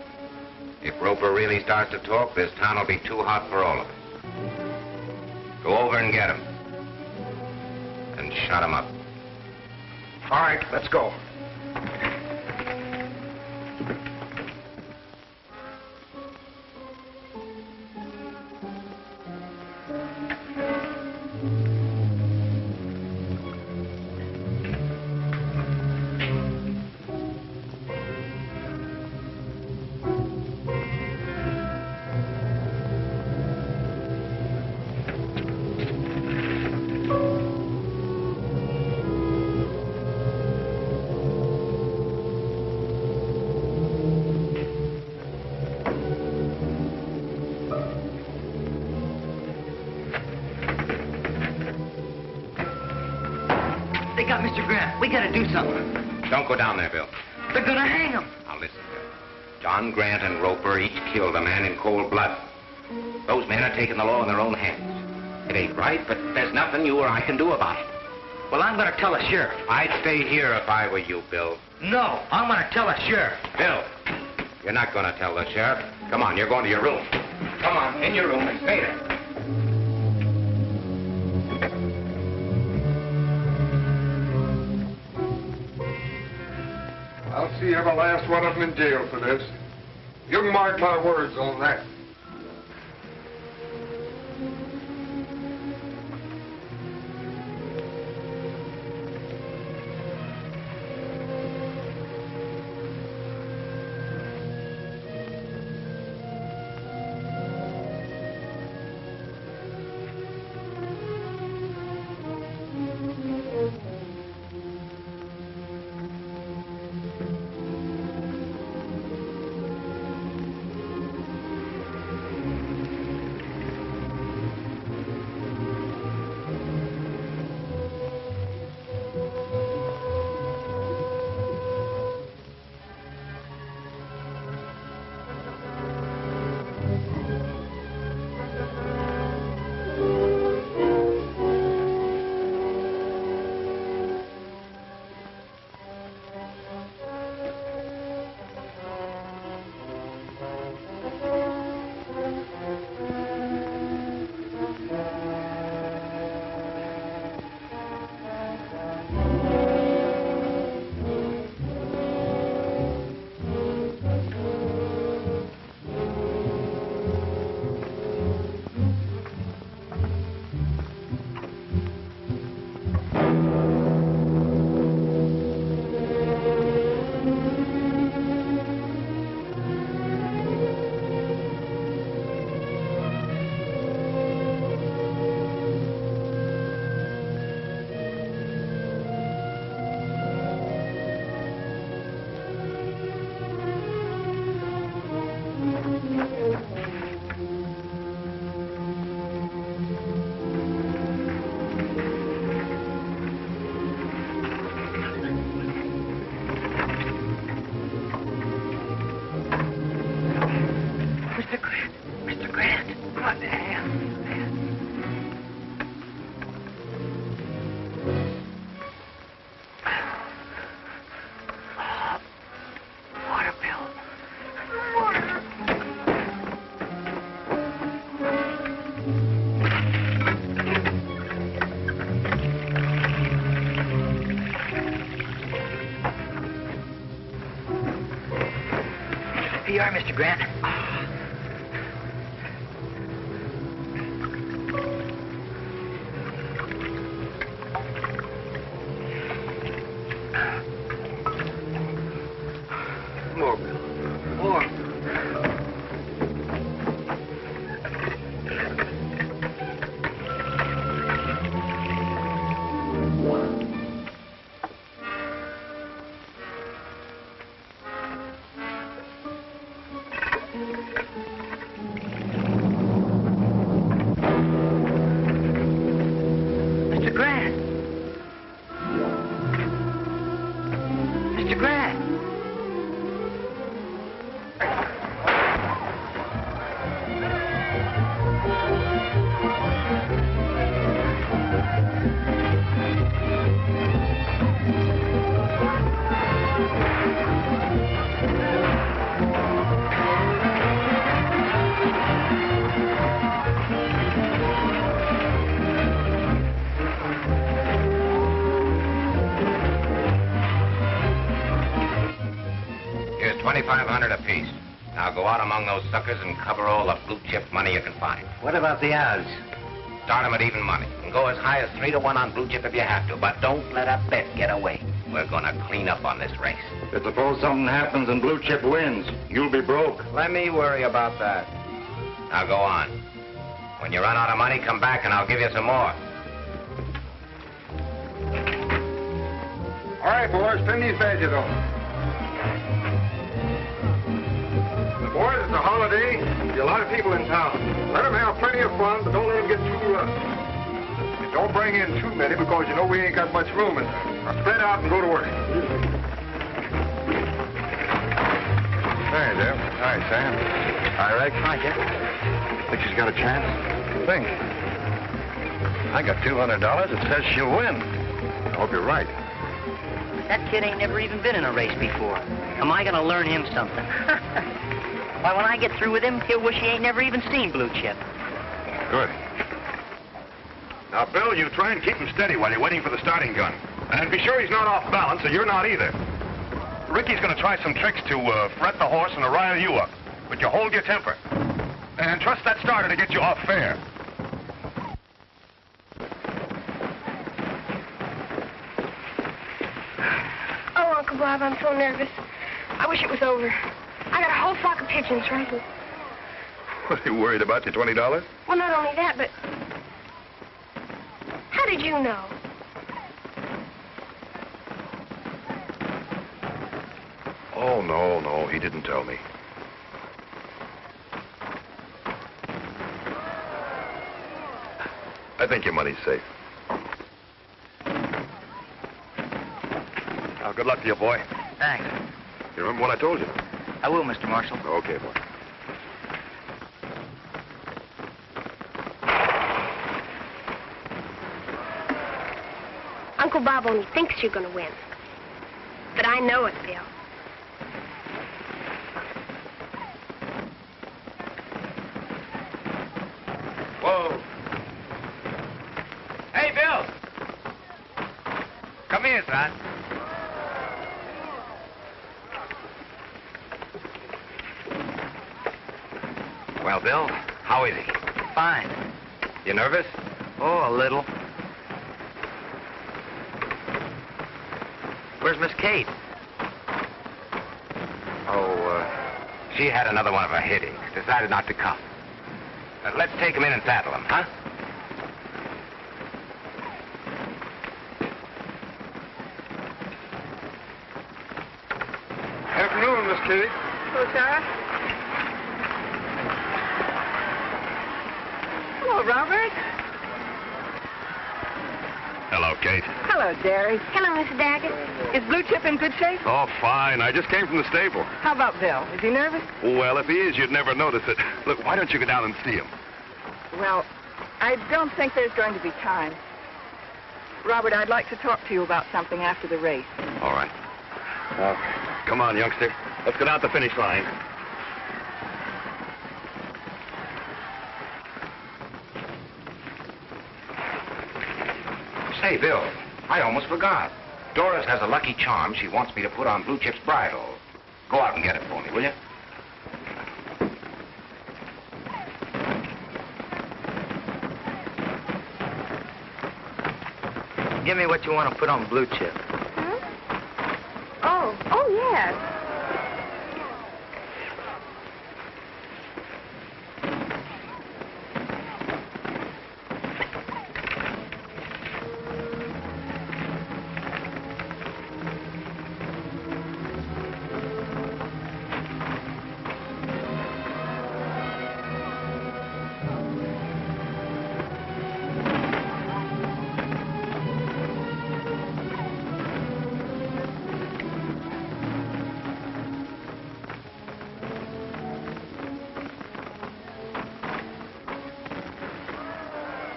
If Roper really starts to talk, this town will be too hot for all of us. Go over and get him. And shut him up. All right, let's go. They got Mr. Grant. We gotta do something. Don't go down there, Bill. They're gonna hang him. Now listen, Bill. John Grant and Roper each killed a man in cold blood. Those men are taking the law in their own hands. It ain't right, but there's nothing you or I can do about it. Well, I'm gonna tell the sheriff. I'd stay here if I were you, Bill. No, I'm gonna tell the sheriff. Bill, you're not gonna tell the sheriff. Come on, you're going to your room. Come on, in your room and stay there. I'll see every last one of them in jail for this. You can mark my words on that. Here you are, Mr. Grant. More, Bill. More. Mr. Grant. Mr. Grant. $2,500 apiece. Now go out among those suckers and cover all the blue chip money you can find. What about the odds? Start them at even money. And go as high as 3 to 1 on blue chip if you have to. But don't let a bet get away. We're gonna clean up on this race. But suppose something happens and blue chip wins. You'll be broke. Let me worry about that. Now go on. When you run out of money, come back and I'll give you some more. All right, boys, pin these badges on. The boys, it's a holiday. There'll be a lot of people in town. Let them have plenty of fun, but don't let them get too rough. And don't bring in too many because you know we ain't got much room in there. Now spread out and go to work. Hey, Deb. Hi, Sam. Hi, Rex. Hi, Jeff. Think she's got a chance? Think. I got $200. It says she'll win. I hope you're right. That kid ain't never even been in a race before. Am I gonna learn him something? Why, when I get through with him, he'll wish he ain't never even seen blue chip. Good. Now, Bill, you try and keep him steady while you're waiting for the starting gun. And be sure he's not off balance, or you're not either. Ricky's going to try some tricks to fret the horse and to rile you up. But you hold your temper. And trust that starter to get you off fair. Oh, Uncle Bob, I'm so nervous. I wish it was over. I got a whole flock of pigeons right here. What, are you worried about your $20? Well, not only that, but... How did you know? Oh, no, he didn't tell me. I think your money's safe. Now, good luck to you, boy. Thanks. You remember what I told you? I will, Mr. Marshall. Okay, boy. Uncle Bob only thinks you're going to win. But I know it, Bill. Whoa. Hey, Bill. Come here, son. Well, Bill, how is he? Fine. You nervous? Oh, a little. Where's Miss Kate? She had another one of her headaches. Decided not to come. Let's take him in and saddle him, huh? Afternoon, Miss Kate. Hello, Sarah. Hello, Robert. Hello, Kate. Hello, Derry. Hello, Mr. Daggett. Is Blue Chip in good shape? Oh, fine. I just came from the stable. How about Bill? Is he nervous? Well, if he is, you'd never notice it. Look, why don't you go down and see him? Well, I don't think there's going to be time. Robert, I'd like to talk to you about something after the race. All right. Come on, youngster. Let's go down to the finish line. Say, Bill, I almost forgot. Doris has a lucky charm she wants me to put on Blue Chip's bridle. Go out and get it for me, will you? Give me what you want to put on blue chip. Huh? Oh, yes.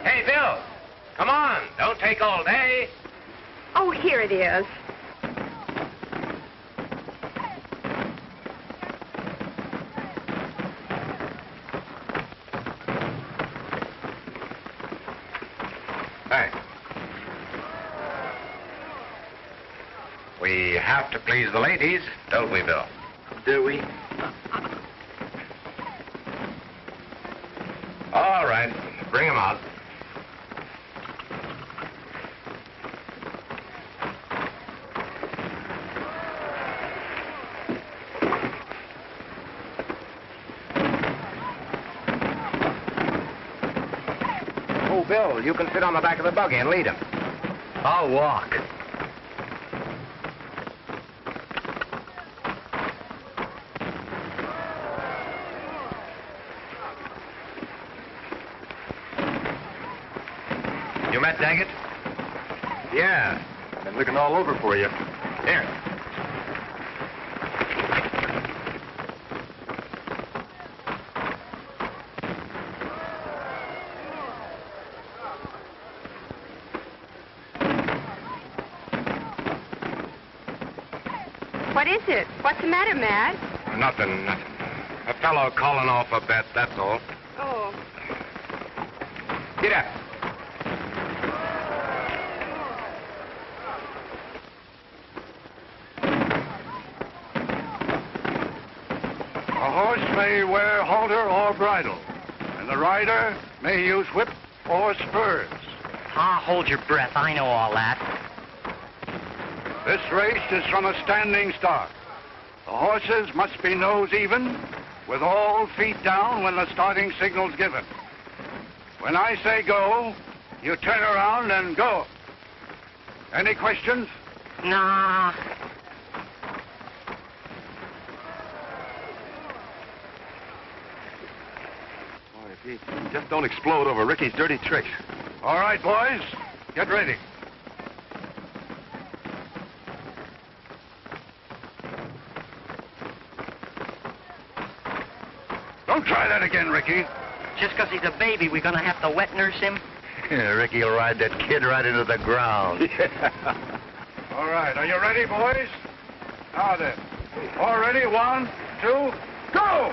Hey, Bill, come on. Don't take all day. Oh, here it is. Thanks. We have to please the ladies, don't we, Bill? Do we? All right. Bring him out. Oh, Bill, you can sit on the back of the buggy and lead him. I'll walk. You met Daggett? Yeah. Been looking all over for you. Here. What is it? What's the matter, Matt? Nothing. A fellow calling off a bet, that's all. Oh. Get up. A horse may wear halter or bridle, and the rider may use whip or spurs. Ah, hold your breath. I know all that. This race is from a standing start. The horses must be nose even, with all feet down when the starting signal's given. When I say go, you turn around and go. Any questions? Nah. Boy, if he just don't explode over Ricky's dirty tricks. All right, boys, get ready. Don't try that again, Ricky. Just 'cause he's a baby, we're gonna have to wet nurse him? Ricky will ride that kid right into the ground. All right, are you ready, boys? Now then. All ready? 1, 2, go!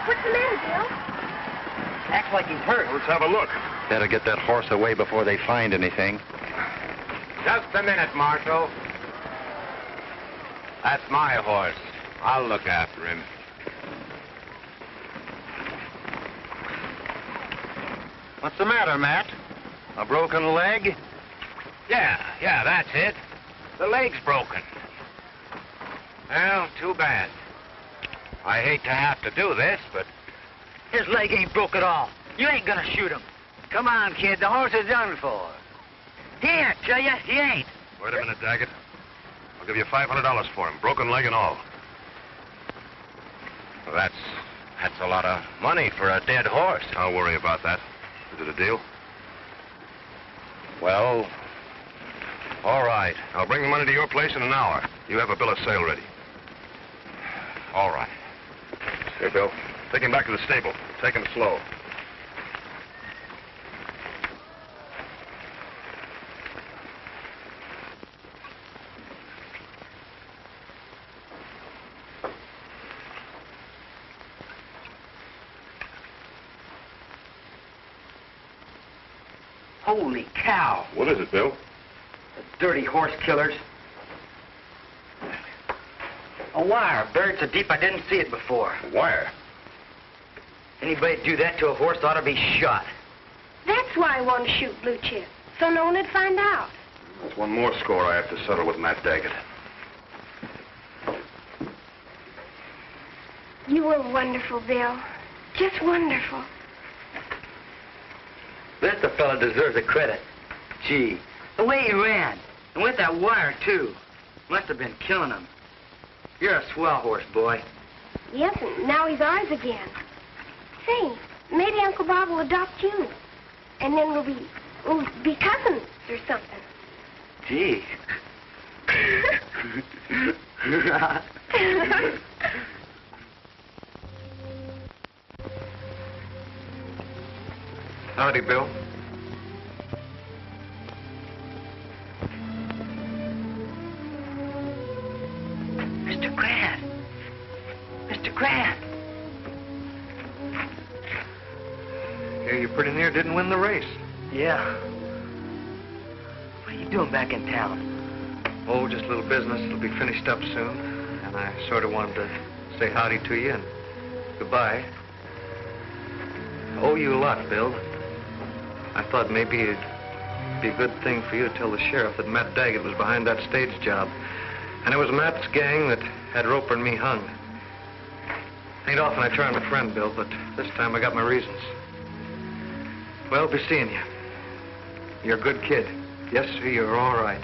What's the matter, Bill? Acts like he's hurt. Let's have a look. Better get that horse away before they find anything. Just a minute, Marshal. That's my horse. I'll look after him. What's the matter, Matt? A broken leg? Yeah, that's it. The leg's broken. Well, too bad. I hate to have to do this, but... His leg ain't broke at all. You ain't gonna shoot him. Come on, kid. The horse is done for. He ain't, tell ya. He ain't. Wait a minute, Daggett. I'll give you $500 for him, broken leg and all. Well, that's a lot of money for a dead horse. I'll worry about that. Is it a deal? Well, all right. I'll bring the money to your place in an hour. You have a bill of sale ready. All right. Here, Bill. Take him back to the stable. Take him slow. Holy cow. What is it, Bill? The dirty horse killers. A wire buried so deep I didn't see it before. A wire? Anybody do that to a horse ought to be shot. That's why I want to shoot Blue Chip, so no one would find out. That's one more score I have to settle with Matt Daggett. You were wonderful, Bill. Just wonderful. This the fella deserves the credit. Gee, The way he ran. And with that wire, too. Must have been killing him. You're a swell horse, boy. Yes, and now he's ours again. Say, maybe Uncle Bob will adopt you. And then we'll be cousins or something. Gee. Howdy, Bill. Mr. Grant. Mr. Grant. Yeah, you pretty near didn't win the race. Yeah. What are you doing back in town? Oh, just a little business. It'll be finished up soon. And I sort of wanted to say howdy to you and goodbye. I owe you a lot, Bill. I thought maybe it'd be a good thing for you to tell the sheriff that Matt Daggett was behind that stage job. And it was Matt's gang that had Roper and me hung. Ain't often I try on a friend, Bill, but this time I got my reasons. Well, be seeing you. You're a good kid. Yes, sir, you're all right.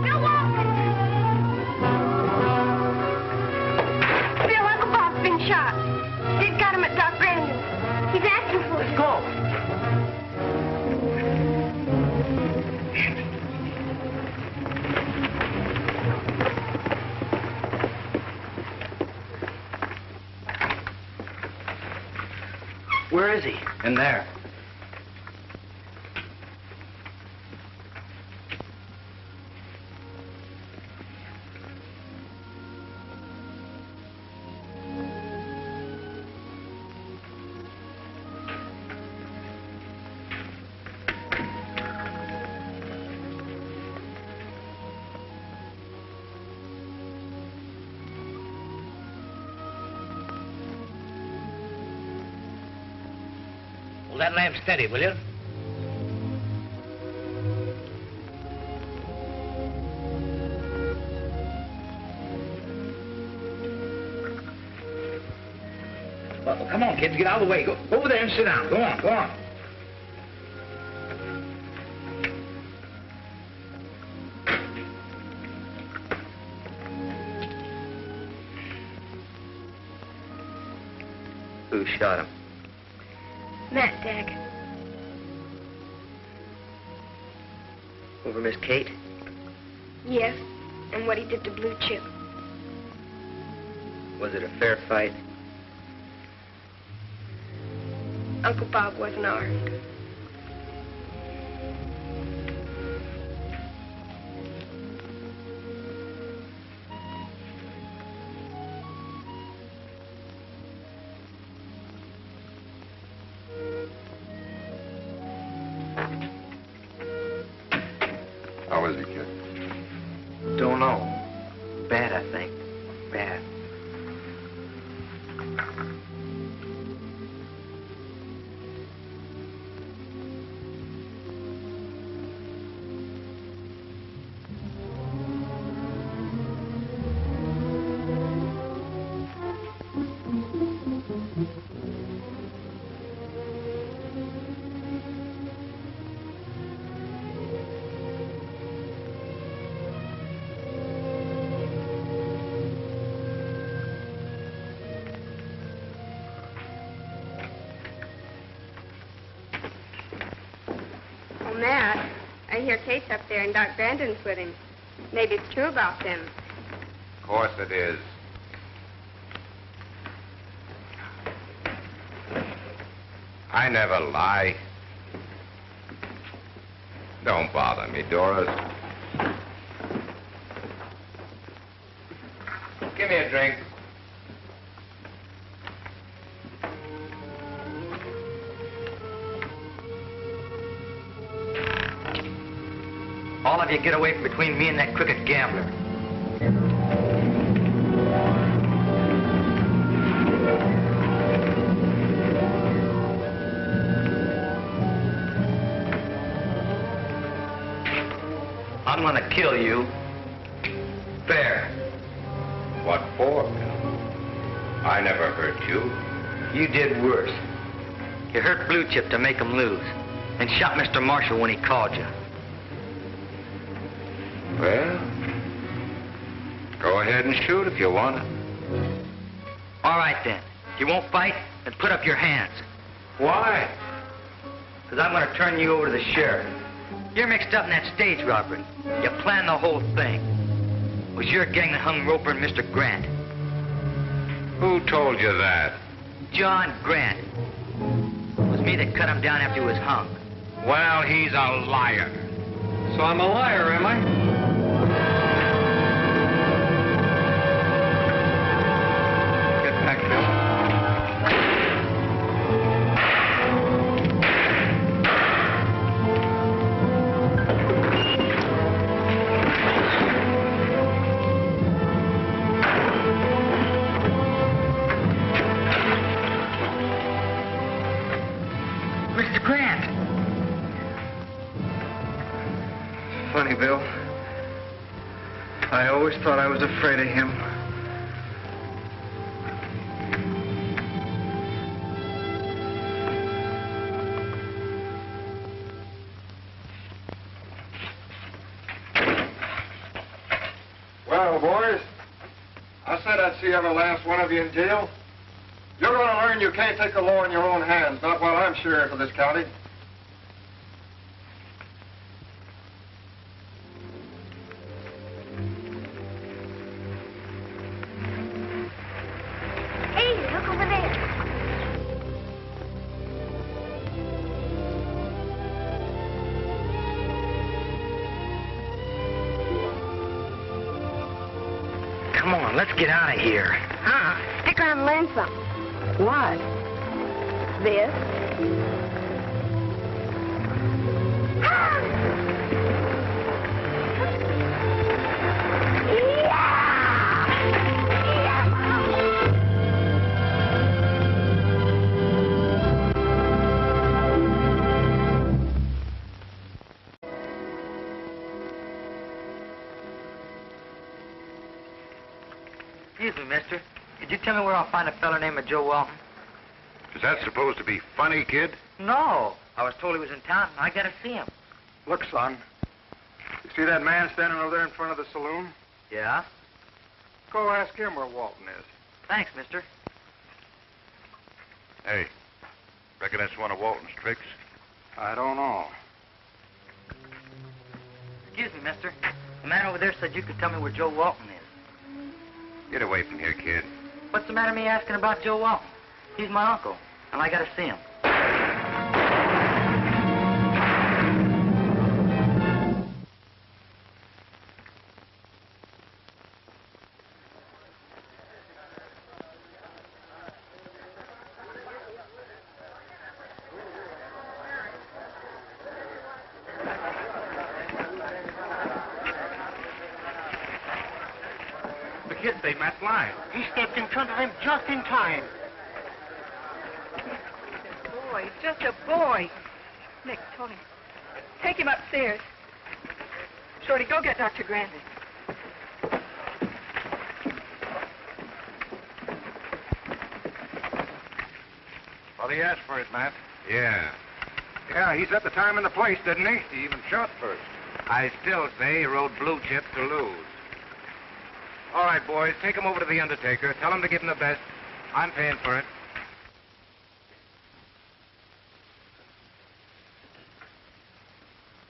Bill Walton! Bill, Uncle Bob's been shot. They've got him at Doc Brandon's. He's asking for us. Let's go. Where is he? In there. Hold that lamp steady, will you? Well, come on, kids, get out of the way. Go over there and sit down. Go on, go on. Who shot him? Matt Daggett. Over Miss Kate? Yes, and what he did to Blue Chip. Was it a fair fight? Uncle Bob wasn't armed. How is he, kid? Don't know. Bad, I think. Bad. Matt, I hear Kate's up there and Doc Brandon's with him. Maybe it's true about them. Of course it is. I never lie. Don't bother me, Doris. Give me a drink. All of you get away from between me and that crooked gambler. I'm gonna kill you. Fair. What for, Bill? I never hurt you. You did worse. You hurt Blue Chip to make him lose, and shot Mr. Marshall when he called you. Well, go ahead and shoot if you want to. All right, then. If you won't fight, then put up your hands. Why? Because I'm going to turn you over to the sheriff. You're mixed up in that stage robbery. You planned the whole thing. It was your gang that hung Roper and Mr. Grant. Who told you that? John Grant. It was me that cut him down after he was hung. Well, he's a liar. So I'm a liar, am I? Mr. Grant! Funny, Bill. I always thought I was afraid of him. Well, boys, I said I'd see every last one of you in jail. You're going to learn you can't take the law in your own hands, not while I'm sheriff of this county. Hey, look over there. Come on, let's get out of here. Stick around and learn something. What? This. Excuse me, mister. Could you tell me where I'll find a fella named Joe Walton? Is that supposed to be funny, kid? No. I was told he was in town, and I gotta see him. Look, son. You see that man standing over there in front of the saloon? Yeah? Go ask him where Walton is. Thanks, mister. Hey, reckon that's one of Walton's tricks? I don't know. Excuse me, mister. The man over there said you could tell me where Joe Walton is. Get away from here, kid. What's the matter me asking about Joe Walton? He's my uncle, and I gotta see him. The kid saved Matt's life. He stepped in front of him just in time. Boy, just a boy. Nick, Tony, take him upstairs. Shorty, go get Dr. Grandy. Well, he asked for it, Matt. Yeah. Yeah, he set the time and the place, didn't he? He even shot first. I still say he rode Blue Chip to lose. All right, boys, take him over to the undertaker. Tell him to give him the best. I'm paying for it.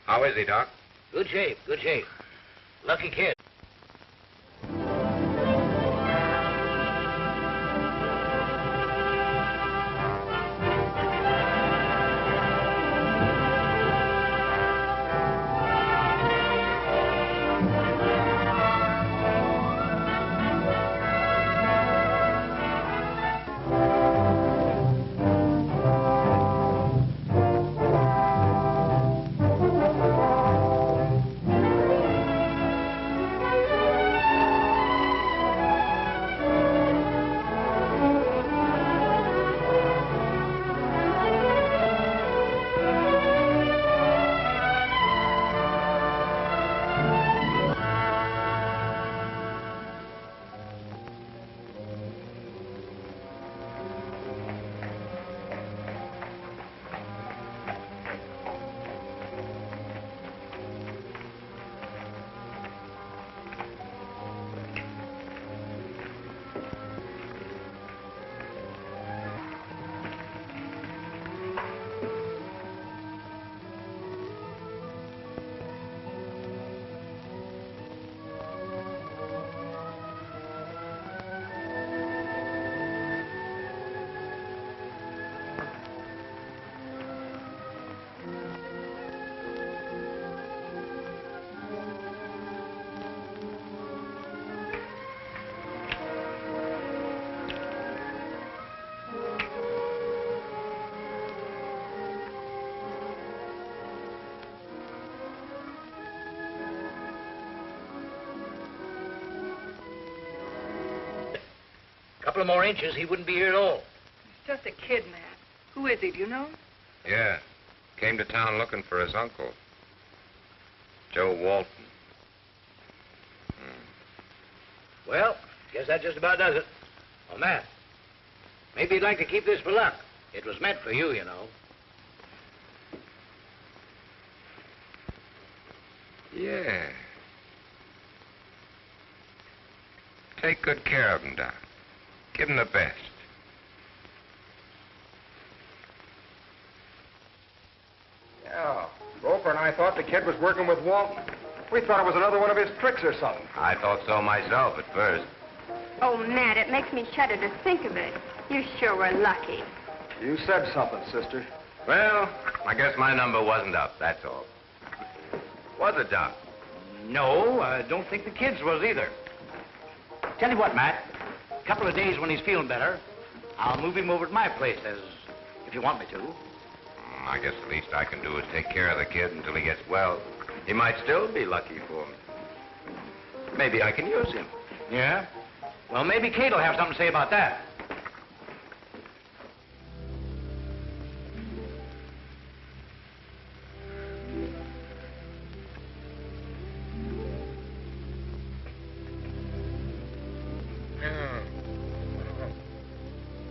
How is he, Doc? Good shape, good shape. Lucky kid. couple of more inches, he wouldn't be here at all. He's just a kid, Matt. Who is he, do you know? Yeah. Came to town looking for his uncle. Joe Walton. Well, guess that just about does it. Oh, Matt, maybe you'd like to keep this for luck. It was meant for you, you know. Yeah. Take good care of him, Doc. Give him the best. Yeah. Roper and I thought the kid was working with Walton. We thought it was another one of his tricks or something. I thought so myself at first. Oh, Matt, it makes me shudder to think of it. You sure were lucky. You said something, sister. Well, I guess my number wasn't up, that's all. Was it, Doc? No, I don't think the kids was either. Tell you what, Matt, a couple of days when he's feeling better, I'll move him over to my place, if you want me to. I guess the least I can do is take care of the kid until he gets well. He might still be lucky for me. Maybe I can use him. Yeah? Well, maybe Kate will have something to say about that.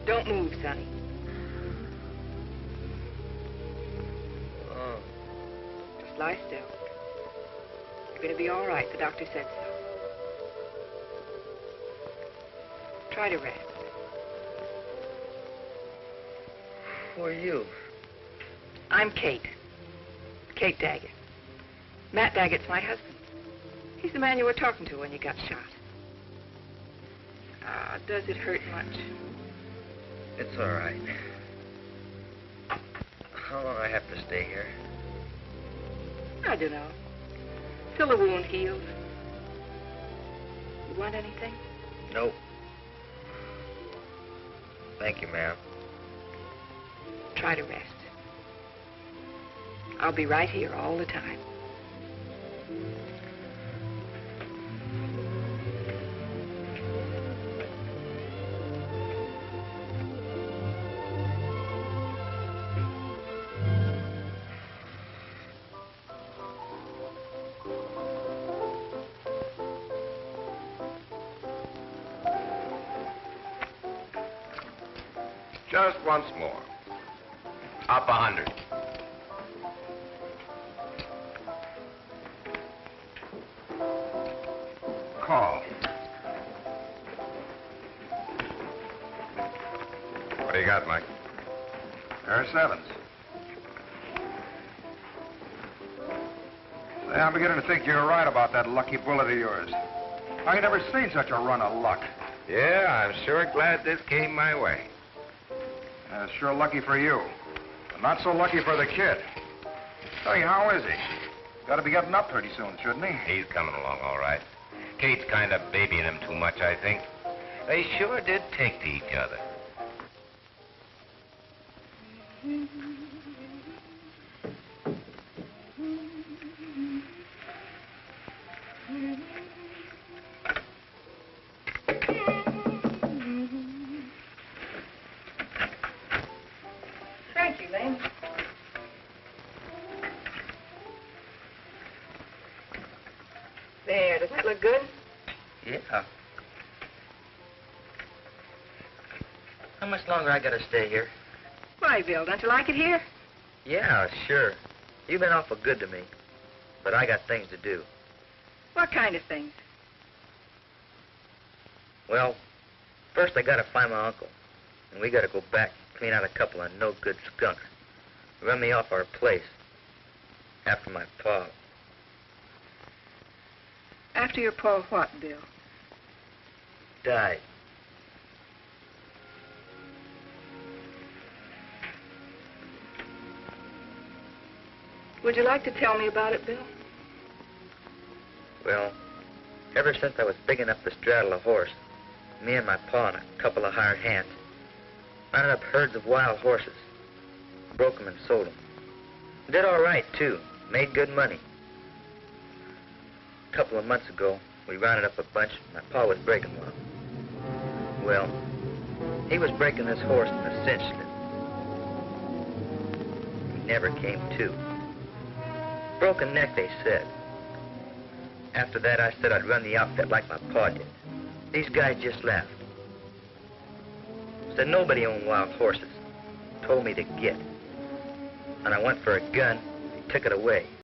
Don't move, Sonny. Just lie still. You're going to be all right. The doctor said so. Try to rest. Who are you? I'm Kate. Kate Daggett. Matt Daggett's my husband. He's the man you were talking to when you got shot. Ah, does it hurt much? It's all right. How long do I have to stay here? I don't know. Till the wound heals. You want anything? Nope. Thank you, ma'am. Try to rest. I'll be right here all the time. Just once more. Up 100. Call. What do you got, Mike? There are sevens. Say, I'm beginning to think you're right about that lucky bullet of yours. I ain't never seen such a run of luck. Yeah, I'm sure glad this came my way. It's sure lucky for you. But not so lucky for the kid. Say, how is he? Got to be getting up pretty soon, shouldn't he? He's coming along all right. Kate's kind of babying him too much, I think. They sure did take to each other. Thank you, Lane. There, does that look good? Yeah. How much longer I gotta stay here? Why, Bill, don't you like it here? Yeah, sure. You've been awful good to me. But I got things to do. What kind of things? Well, first I gotta find my uncle. And we gotta go back and clean out a couple of no-good skunks. Run me off our place. After my pa. After your pa what, Bill? Died. Would you like to tell me about it, Bill? Well, ever since I was big enough to straddle a horse, me and my pa and a couple of hired hands rounded up herds of wild horses, broke them and sold them. Did all right, too. Made good money. A couple of months ago, we rounded up a bunch, and my pa was breaking one. Well, He was breaking this horse in a cinch slip. He never came to. Broken neck, they said. After that, I said I'd run the outfit like my pa did. These guys just laughed. Said nobody owned wild horses. Told me to get. And I went for a gun. They took it away.